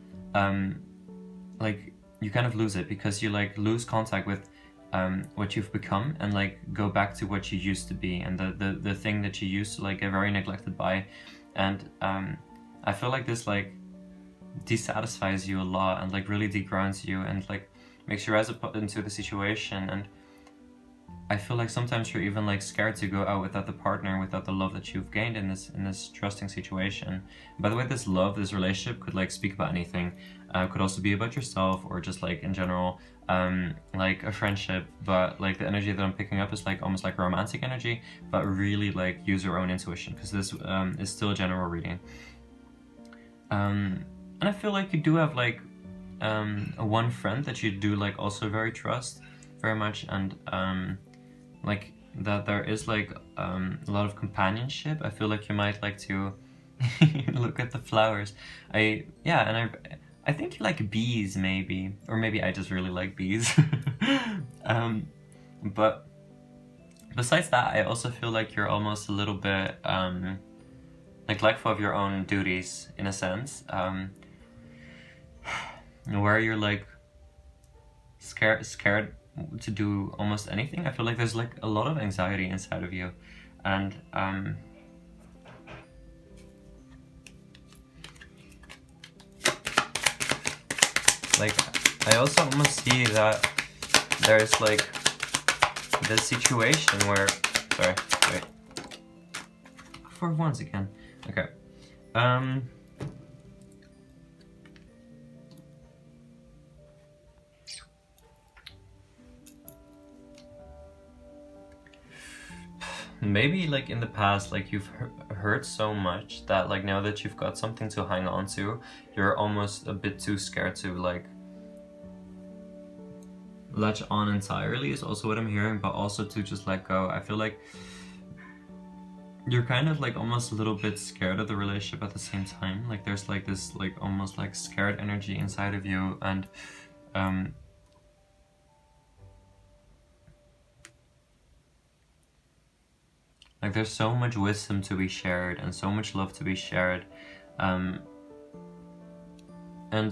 like you kind of lose it, because you like lose contact with what you've become, and like go back to what you used to be, and the thing that you used to like get very neglected by. And I feel like this like dissatisfies you a lot, and like really degrounds you, and like makes your eyes up into the situation. And I feel like sometimes you're even like scared to go out without the partner, without the love that you've gained in this trusting situation. By the way, this love, this relationship could like speak about anything. Could also be about yourself, or just like in general, like a friendship. But like the energy that I'm picking up is like almost like a romantic energy, but really like use your own intuition, because this is still a general reading. And I feel like you do have like a one friend that you do like also trust very much, and like that there is like a lot of companionship. I feel like you might like to look at the flowers. I think you like bees, maybe, or maybe I just really like bees. But besides that, I also feel like you're almost a little bit neglectful of your own duties, in a sense, where you're like scared to do almost anything. I feel like there's like a lot of anxiety inside of you, and like I also almost see that there's like this situation where, sorry, wait, for once again, okay, maybe like in the past, like you've hurt so much that like now that you've got something to hang on to, you're almost a bit too scared to like latch on entirely, is also what I'm hearing, but also to just let go. I feel like you're kind of like almost a little bit scared of the relationship at the same time. Like there's like this like almost like scared energy inside of you, and like there's so much wisdom to be shared and so much love to be shared, and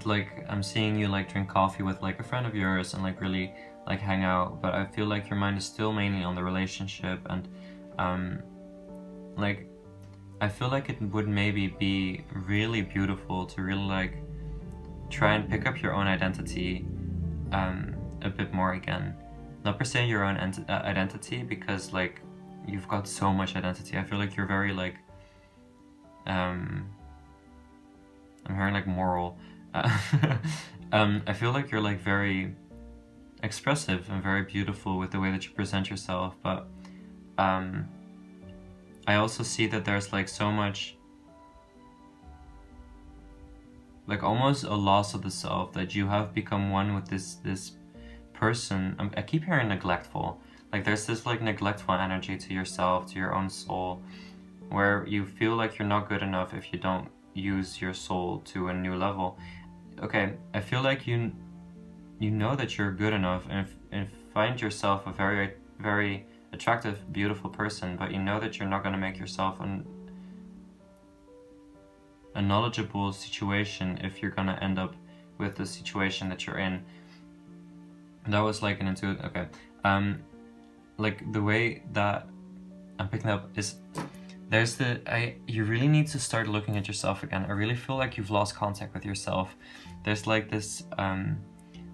like I'm seeing you like drink coffee with like a friend of yours and like really like hang out, but I feel like your mind is still mainly on the relationship. And like I feel like it would maybe be really beautiful to really like try and pick up your own identity a bit more again. Not per se your own identity, because like you've got so much identity. I feel like you're very like, I'm hearing like moral. I feel like you're like very expressive and very beautiful with the way that you present yourself, but I also see that there's like so much, like almost a loss of the self, that you have become one with this person. I keep hearing neglectful. Like there's this like neglectful energy to yourself, to your own soul, where you feel like you're not good enough if you don't use your soul to a new level. Okay, I feel like you know that you're good enough, and find yourself a very, very attractive, beautiful person, but you know that you're not going to make yourself a knowledgeable situation if you're going to end up with the situation that you're in. That was like an intuitive, okay. Like the way that I'm picking up is, there's you really need to start looking at yourself again. I really feel like you've lost contact with yourself. There's like this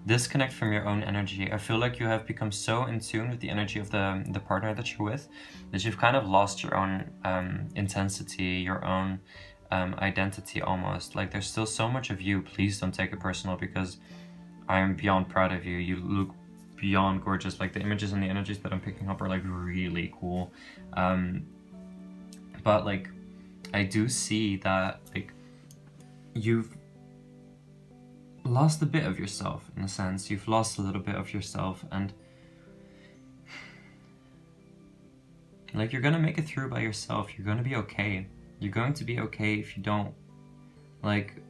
disconnect from your own energy. I feel like you have become so in tune with the energy of the partner that you're with, that you've kind of lost your own intensity, your own identity almost. Like there's still so much of you. Please don't take it personal, because I am beyond proud of you. You look beyond gorgeous. Like the images and the energies that I'm picking up are like really cool. But like I do see that like you've lost a bit of yourself, in a sense. You've lost a little bit of yourself, and like you're gonna make it through by yourself. You're gonna be okay. You're going to be okay if you don't, like,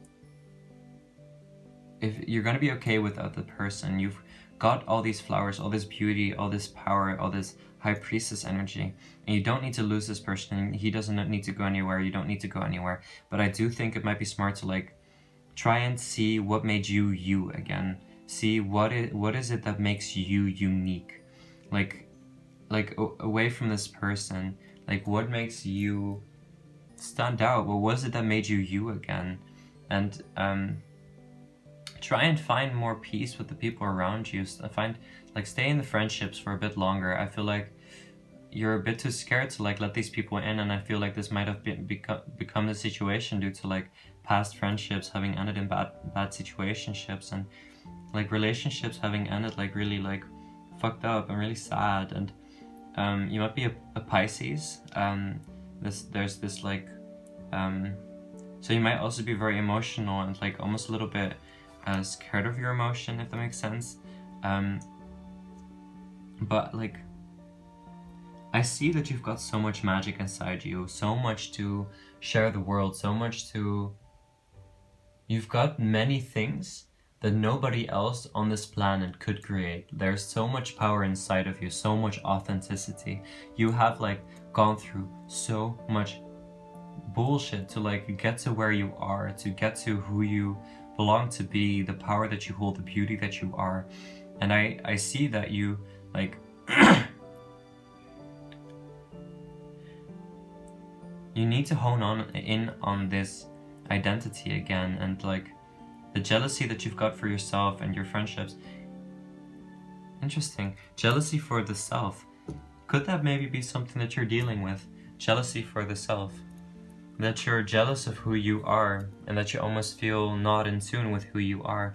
if you're gonna be okay without the person. You've got all these flowers, all this beauty, all this power, all this high priestess energy, and you don't need to lose this person. He doesn't need to go anywhere. You don't need to go anywhere. But I do think it might be smart to like try and see what made you you again. See what is it that makes you unique. Like away from this person, like what makes you stand out? What was it that made you you again? And try and find more peace with the people around you. Stay in the friendships for a bit longer. I feel like you're a bit too scared to like let these people in, and I feel like this might have become the situation due to like past friendships having ended in bad situationships, and like relationships having ended like really like fucked up and really sad. And you might be a Pisces. There's this like so you might also be very emotional and like almost a little bit scared of your emotion, if that makes sense. But like I see that you've got so much magic inside you, so much to share the world, so much to... You've got many things that nobody else on this planet could create. There's so much power inside of you, so much authenticity. You have like gone through so much bullshit to like get to where you are, to get to who you belong to be, the power that you hold, the beauty that you are. And I see that you like you need to hone in on this identity again, and like the jealousy that you've got for yourself and your friendships. Interesting. Jealousy for the self. Could that maybe be something that you're dealing with? Jealousy for the self. That you're jealous of who you are, and that you almost feel not in tune with who you are.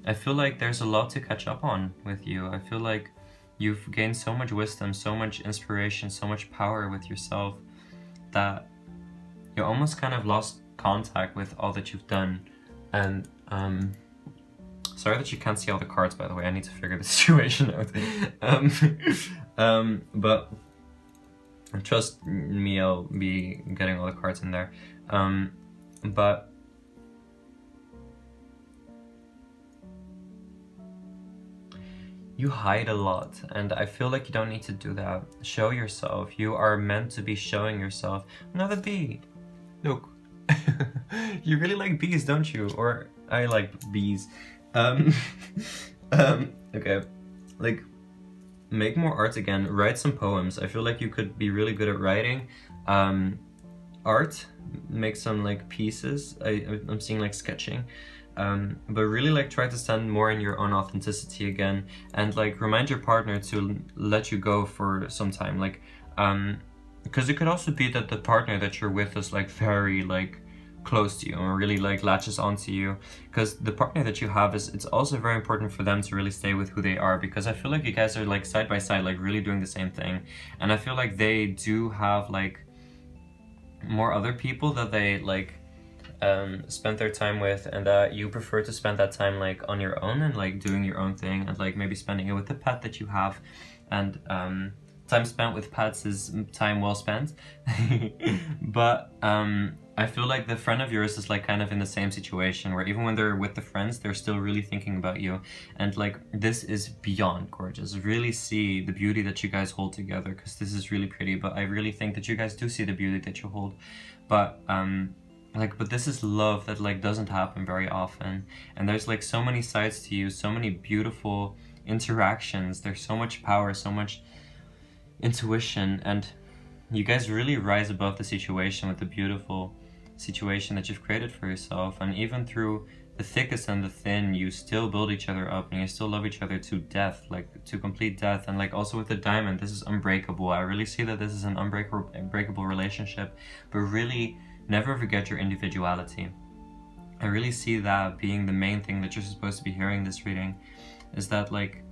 I feel like there's a lot to catch up on with you. I feel like you've gained so much wisdom, so much inspiration, so much power with yourself, that you almost kind of lost contact with all that you've done. And sorry that you can't see all the cards, by the way. I need to figure the situation out. But trust me, I'll be getting all the cards in there. But you hide a lot, and I feel like you don't need to do that. Show yourself. You are meant to be showing yourself. Another bee. Look. You really like bees, don't you? Or I like bees. Okay. Like, make more art again. Write some poems. I feel like you could be really good at writing. Art. Make some like pieces. I'm seeing like sketching. But really like try to stand more in your own authenticity again, and like remind your partner to let you go for some time. Like because it could also be that the partner that you're with is like very like close to you and really like latches onto you, because the partner that you have is, it's also very important for them to really stay with who they are, because I feel like you guys are like side by side, like really doing the same thing, and I feel like they do have like more other people that they like spend their time with, and that you prefer to spend that time like on your own and like doing your own thing, and like maybe spending it with the pet that you have, and time spent with pets is time well spent. But I feel like the friend of yours is like kind of in the same situation, where even when they're with the friends, they're still really thinking about you, and like this is beyond gorgeous. Really see the beauty that you guys hold together, because this is really pretty, but I really think that you guys do see the beauty that you hold, but but this is love that like doesn't happen very often, and there's like so many sides to you, so many beautiful interactions, there's so much power, so much intuition, and you guys really rise above the situation with the beautiful situation that you've created for yourself, and even through the thickest and the thin, you still build each other up, and you still love each other to death, like to complete death. And like also with the diamond, this is unbreakable. I really see that this is an unbreakable relationship, but really never forget your individuality. I really see that being the main thing that you're supposed to be hearing this reading, is that like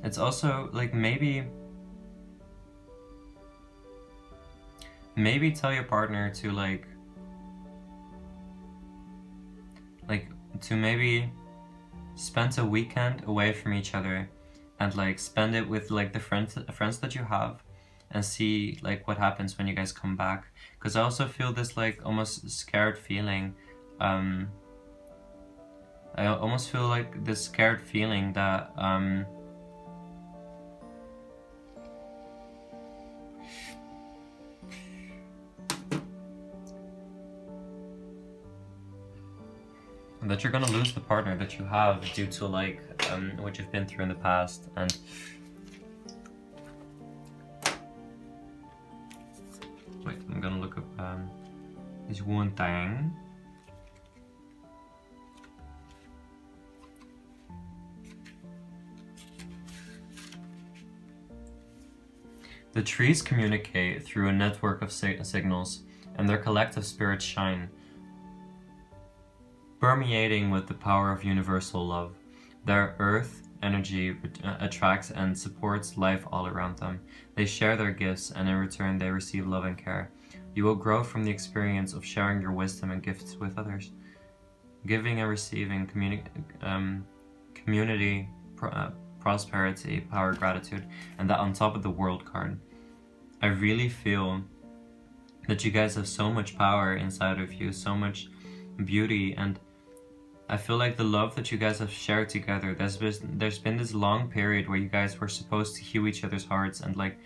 it's also like maybe tell your partner to like to maybe spend a weekend away from each other, and like spend it with like the friends that you have, and see like what happens when you guys come back. Because I also feel this like almost scared feeling, I almost feel like this scared feeling that that you're gonna lose the partner that you have due to like what you've been through in the past. And wait, I'm gonna look up this one thing. The trees communicate through a network of signals, and their collective spirits shine, permeating with the power of universal love. Their earth energy attracts and supports life all around them. They share their gifts, and in return they receive love and care. You will grow from the experience of sharing your wisdom and gifts with others. Giving and receiving, community, prosperity, power, gratitude, and that on top of the world card. I really feel that you guys have so much power inside of you, so much beauty, and I feel like the love that you guys have shared together, there's been this long period where you guys were supposed to heal each other's hearts, and like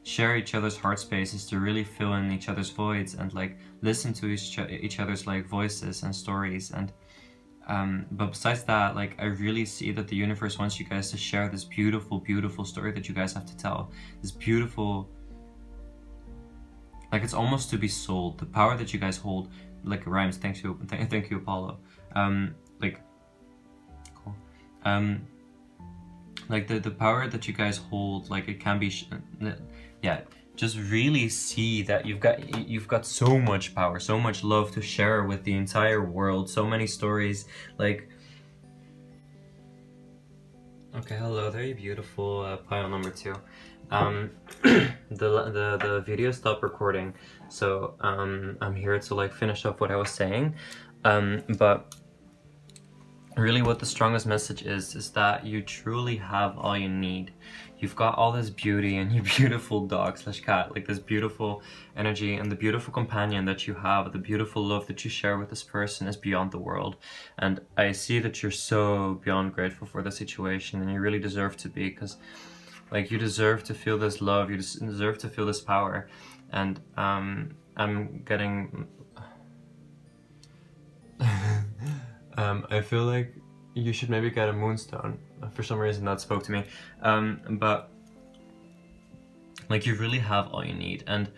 share each other's heart spaces to really fill in each other's voids, and like listen to each other's like voices and stories. And but besides that, like I really see that the universe wants you guys to share this beautiful, beautiful story that you guys have to tell. This beautiful, like it's almost to be sold. The power that you guys hold, like rhymes. Thank you, Apollo. Like cool. Like the power that you guys hold, like it can be, yeah. Just really see that you've got so much power, so much love to share with the entire world, so many stories. Like, okay, hello there, you beautiful pile number 2. The video stopped recording, so I'm here to like finish up what I was saying. But really what the strongest message is that you truly have all you need. You've got all this beauty and your beautiful dog / cat, like this beautiful energy, and the beautiful companion that you have, the beautiful love that you share with this person is beyond the world. And I see that you're so beyond grateful for the situation, and you really deserve to be, because like you deserve to feel this love, you deserve to feel this power. And I'm getting I feel like you should maybe get a moonstone. For some reason that spoke to me. But like you really have all you need, and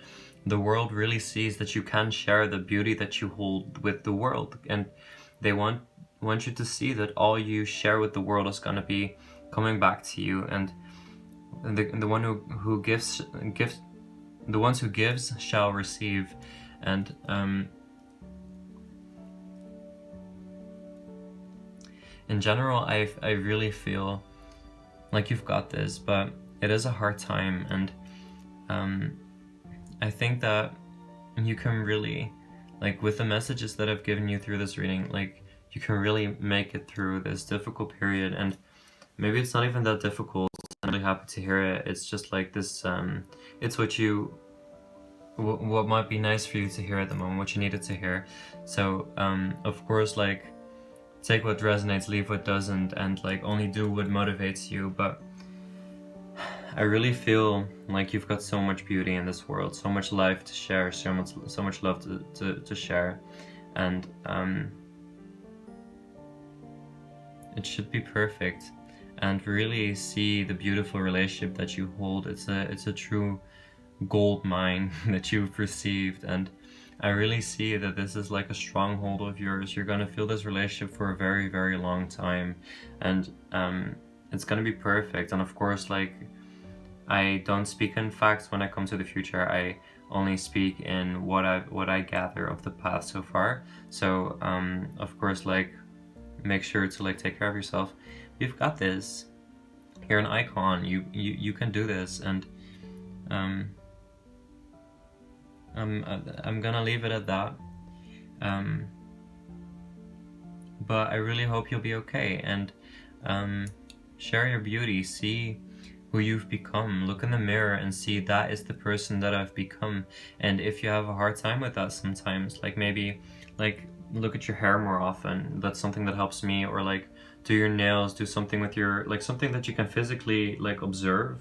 the world really sees that you can share the beauty that you hold with the world, and they want you to see that all you share with the world is going to be coming back to you. And the one who gives the ones who gives shall receive. And in general, I really feel like you've got this, but it is a hard time, and I think that you can really, like, with the messages that I've given you through this reading, like, you can really make it through this difficult period. And maybe it's not even that difficult. I'm really happy to hear it. It's just like this, it's what might be nice for you to hear at the moment, what you needed to hear. So of course, like, take what resonates, leave what doesn't, and like only do what motivates you. But I really feel like you've got so much beauty in this world, so much life to share, so much love to share, and it should be perfect. And really see the beautiful relationship that you hold. It's a true gold mine that you've received, and I really see that this is like a stronghold of yours. You're gonna feel this relationship for a very, very long time, and it's gonna be perfect. And of course, like, I don't speak in facts when I come to the future. I only speak in what I gather of the path so far. So of course, like, make sure to like take care of yourself. You've got this. You're an icon. You can do this. And I'm gonna leave it at that. But I really hope you'll be okay, and share your beauty. See who you've become. Look in the mirror and see that is the person that I've become. And if you have a hard time with that sometimes, like, maybe like look at your hair more often. That's something that helps me. Or like do your nails, do something with your, like, something that you can physically like observe,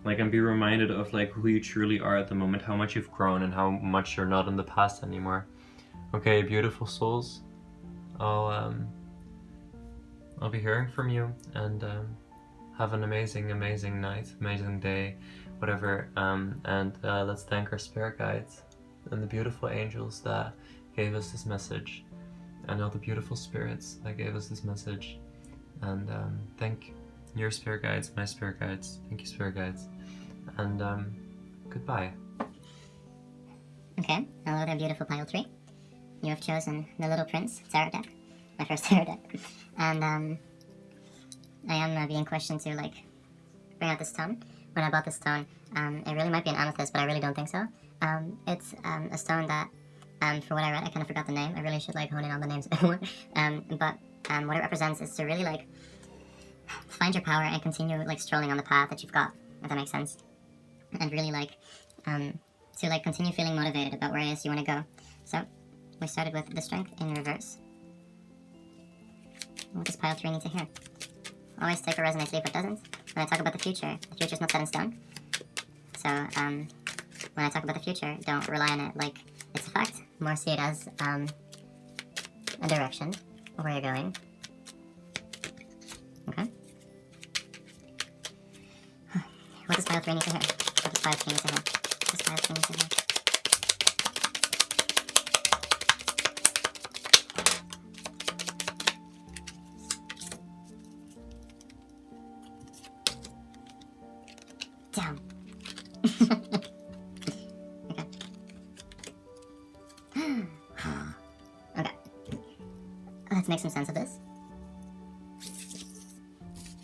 like, and be reminded of like who you truly are at the moment, how much you've grown, and how much you're not in the past anymore. Okay, beautiful souls, I'll be hearing from you, and have an amazing night, amazing day, whatever, and let's thank our spirit guides and the beautiful angels that gave us this message, and all the beautiful spirits that gave us this message. And thank your spirit guides, my spirit guides, thank you, spirit guides, and goodbye. Okay, hello there, beautiful pile 3. You have chosen the Little Prince tarot deck, my first tarot deck, and I am being questioned to like bring out this stone. When I bought this stone, it really might be an amethyst, but I really don't think so. It's a stone that, for what I read, I kind of forgot the name. I really should like hone in on the names a bit more. But what it represents is to really like find your power and continue like strolling on the path that you've got, if that makes sense, and really like to like continue feeling motivated about where it is you want to go. So we started with the Strength in reverse. What does pile 3 need to hear? Always take what resonates, leave what doesn't. When I talk about the future's not set in stone. So when I talk about the future, don't rely on it like it's a fact. More see it as a direction of where you're going. Okay. What does pile 3 need to hear? What does pile 3 need to hear? What does pile 3 need to hear? Down. Okay. Okay. Let's make some sense of this.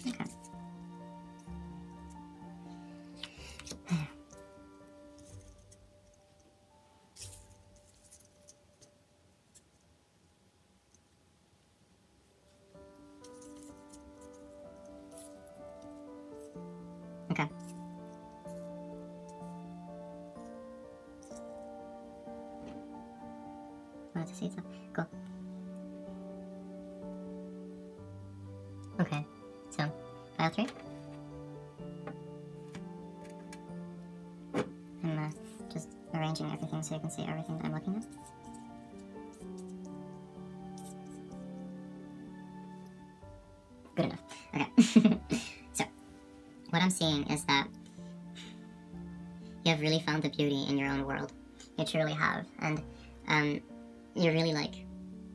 Okay. Okay. Wanted to see it, so cool. Okay, so pile 3. I'm just arranging everything so you can see everything that I'm looking at. Good enough. Okay. So, what I'm seeing is that you have really found the beauty in your own world. You truly have. And you really like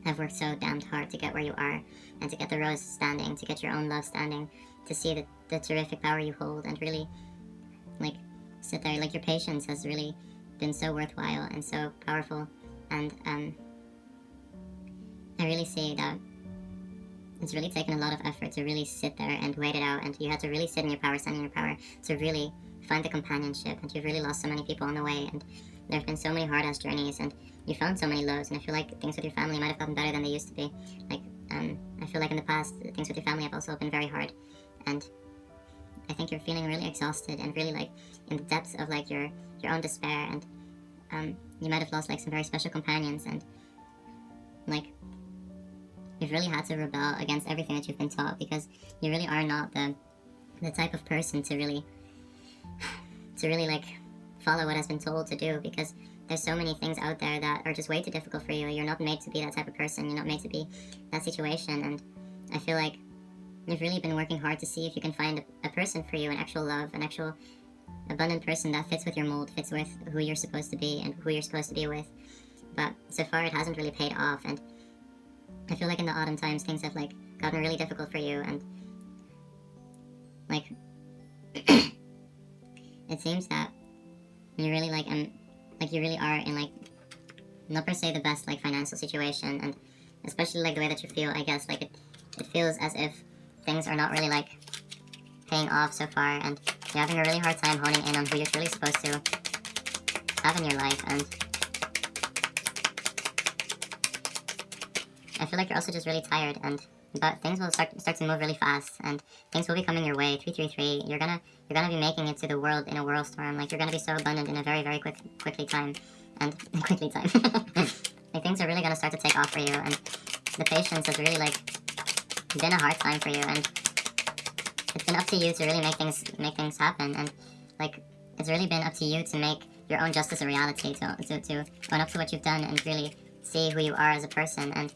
have worked so damned hard to get where you are, and to get the rose standing, to get your own love standing, to see that the terrific power you hold, and really like sit there. Like your patience has really been so worthwhile and so powerful, and I really see that it's really taken a lot of effort to really sit there and wait it out, and you had to really sit in your power, stand in your power, to really find the companionship, and you've really lost so many people on the way, and there have been so many hard-ass journeys, and you found so many lows, and I feel like things with your family might have gotten better than they used to be. Like, I feel like in the past, things with your family have also been very hard, and I think you're feeling really exhausted and really like in the depths of like your own despair, and you might have lost like some very special companions, and like you've really had to rebel against everything that you've been taught, because you really are not the type of person to really like follow what has been told to do, because there's so many things out there that are just way too difficult for you. You're not made to be that type of person. You're not made to be that situation, and I feel like you've really been working hard to see if you can find a person for you, an actual love, an actual abundant person that fits with your mold, fits with who you're supposed to be and who you're supposed to be with. But so far it hasn't really paid off, and I feel like in the autumn times things have like gotten really difficult for you, and like it seems that you really like you really are in like not per se the best like financial situation, and especially like the way that you feel, I guess like it feels as if things are not really like paying off so far, and you're having a really hard time honing in on who you're truly supposed to have in your life. And I feel like you're also just really tired, but things will start to move really fast, and things will be coming your way. 333, you're gonna be making it to the world in a whirlstorm. Like you're gonna be so abundant in a very very quickly time, and quickly time. Like things are really gonna start to take off for you, and the patience has really like been a hard time for you, and it's been up to you to really make things happen, and like it's really been up to you to make your own justice a reality, to own up to what you've done and really see who you are as a person. And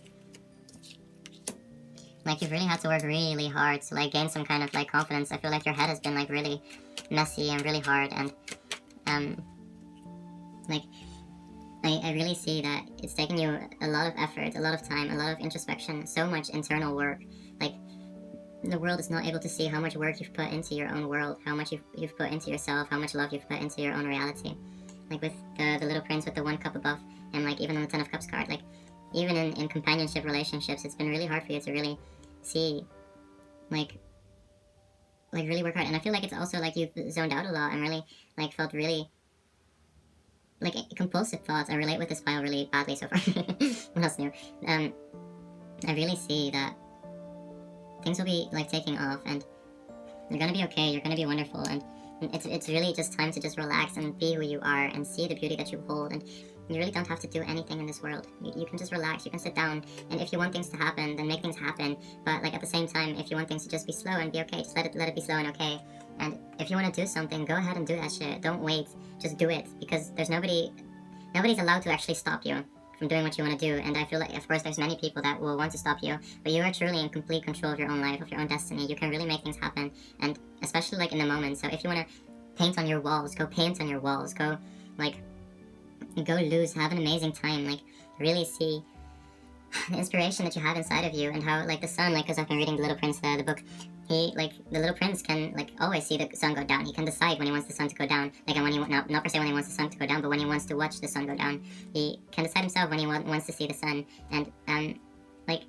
like you've really had to work really hard to like gain some kind of like confidence. I feel like your head has been like really messy and really hard, and like I really see that it's taken you a lot of effort, a lot of time, a lot of introspection, so much internal work. Like the world is not able to see how much work you've put into your own world, how much you've put into yourself, how much love you've put into your own reality. Like with the little prince with the 1 cup above, and like even on the 10 of cups card, like even in companionship relationships, it's been really hard for you to really see like really work hard. And I feel like it's also like you've zoned out a lot and really like felt really like compulsive thoughts. I relate with this pile really badly so far. What else new? I really see that things will be like taking off, and you're gonna be okay. You're gonna be wonderful, and it's really just time to just relax and be who you are and see the beauty that you hold. And you really don't have to do anything in this world. You can just relax. You can sit down, and if you want things to happen, then make things happen. But like at the same time, if you want things to just be slow and be okay, just let it be slow and okay. And if you want to do something, go ahead and do that shit. Don't wait. Just do it, because there's nobody's allowed to actually stop you from doing what you want to do. And I feel like, of course, there's many people that will want to stop you, but you are truly in complete control of your own life, of your own destiny. You can really make things happen, and especially like in the moment. So if you want to paint on your walls, go paint on your walls. Go loose, have an amazing time. Like really see the inspiration that you have inside of you, and how like the sun, like because I've been reading The Little Prince, the book. He like the little prince can like always see the sun go down. He can decide when he wants the sun to go down, like, and when he not per se when he wants the sun to go down, but when he wants to watch the sun go down, he can decide himself when he wants to see the sun. And like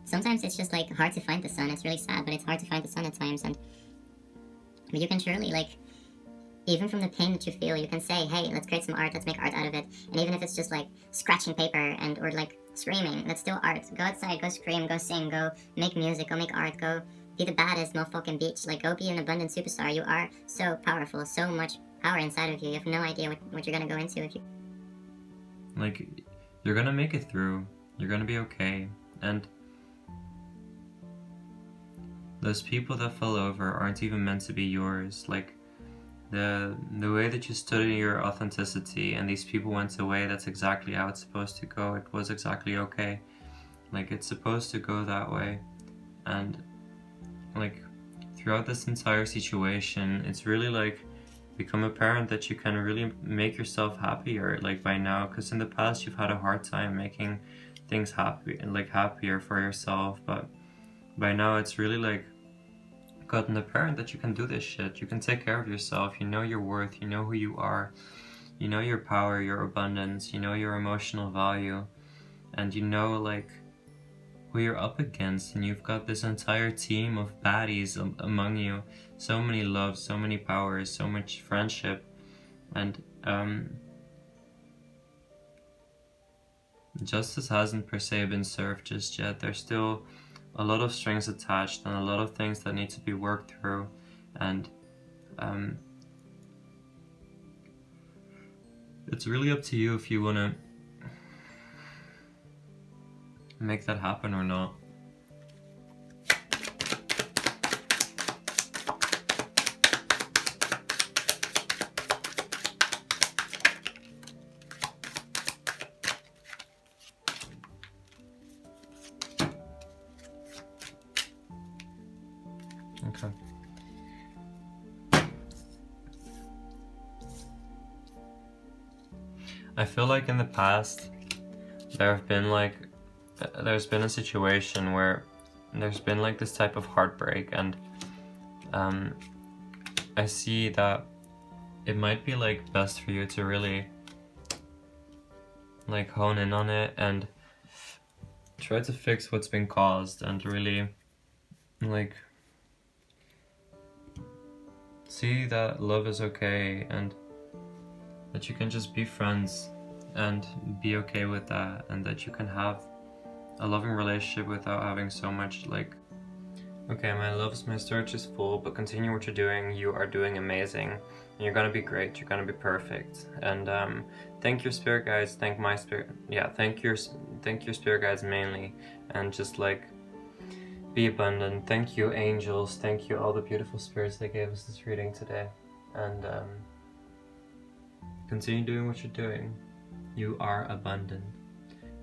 sometimes it's just like hard to find the sun. It's really sad, but it's hard to find the sun at times. And but you can surely like, even from the pain that you feel, you can say, hey, let's create some art, let's make art out of it. And even if it's just like scratching paper or like screaming, that's still art. Go outside, go scream, go sing, go make music, go make art, go be the baddest motherfucking bitch. Like go be an abundant superstar. You are so powerful, so much power inside of you. You have no idea what you're gonna go into if you... Like, you're gonna make it through. You're gonna be okay. And those people that fell over aren't even meant to be yours. Like, the way that you stood in your authenticity and these people went away, that's exactly how it's supposed to go. It was exactly okay. Like, it's supposed to go that way. And like throughout this entire situation, it's really like become apparent that you can really make yourself happier like by now, because in the past you've had a hard time making things happy and like happier for yourself, but by now it's really like gotten a parent that you can do this shit. You can take care of yourself. You know your worth. You know who you are. You know your power, your abundance. You know your emotional value. And you know, like, who you're up against. And you've got this entire team of baddies among you. So many loves, so many powers, so much friendship. And, justice hasn't per se been served just yet. There's still a lot of strings attached and a lot of things that need to be worked through, and it's really up to you if you want to make that happen or not. Okay. I feel like in the past there's been a situation where there's been like this type of heartbreak, and I see that it might be like best for you to really like hone in on it and try to fix what's been caused, and really like see that love is okay, and that you can just be friends and be okay with that, and that you can have a loving relationship without having so much like, okay, my loves, my storage is full, but continue what you're doing. You are doing amazing. You're gonna be great. You're gonna be perfect. And thank your spirit guides. Thank my spirit. Yeah, thank your spirit guides mainly, and just like be abundant. Thank you, angels. Thank you, all the beautiful spirits that gave us this reading today. And continue doing what you're doing. You are abundant.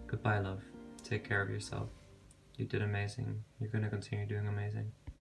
Goodbye, love. Take care of yourself. You did amazing. You're gonna continue doing amazing.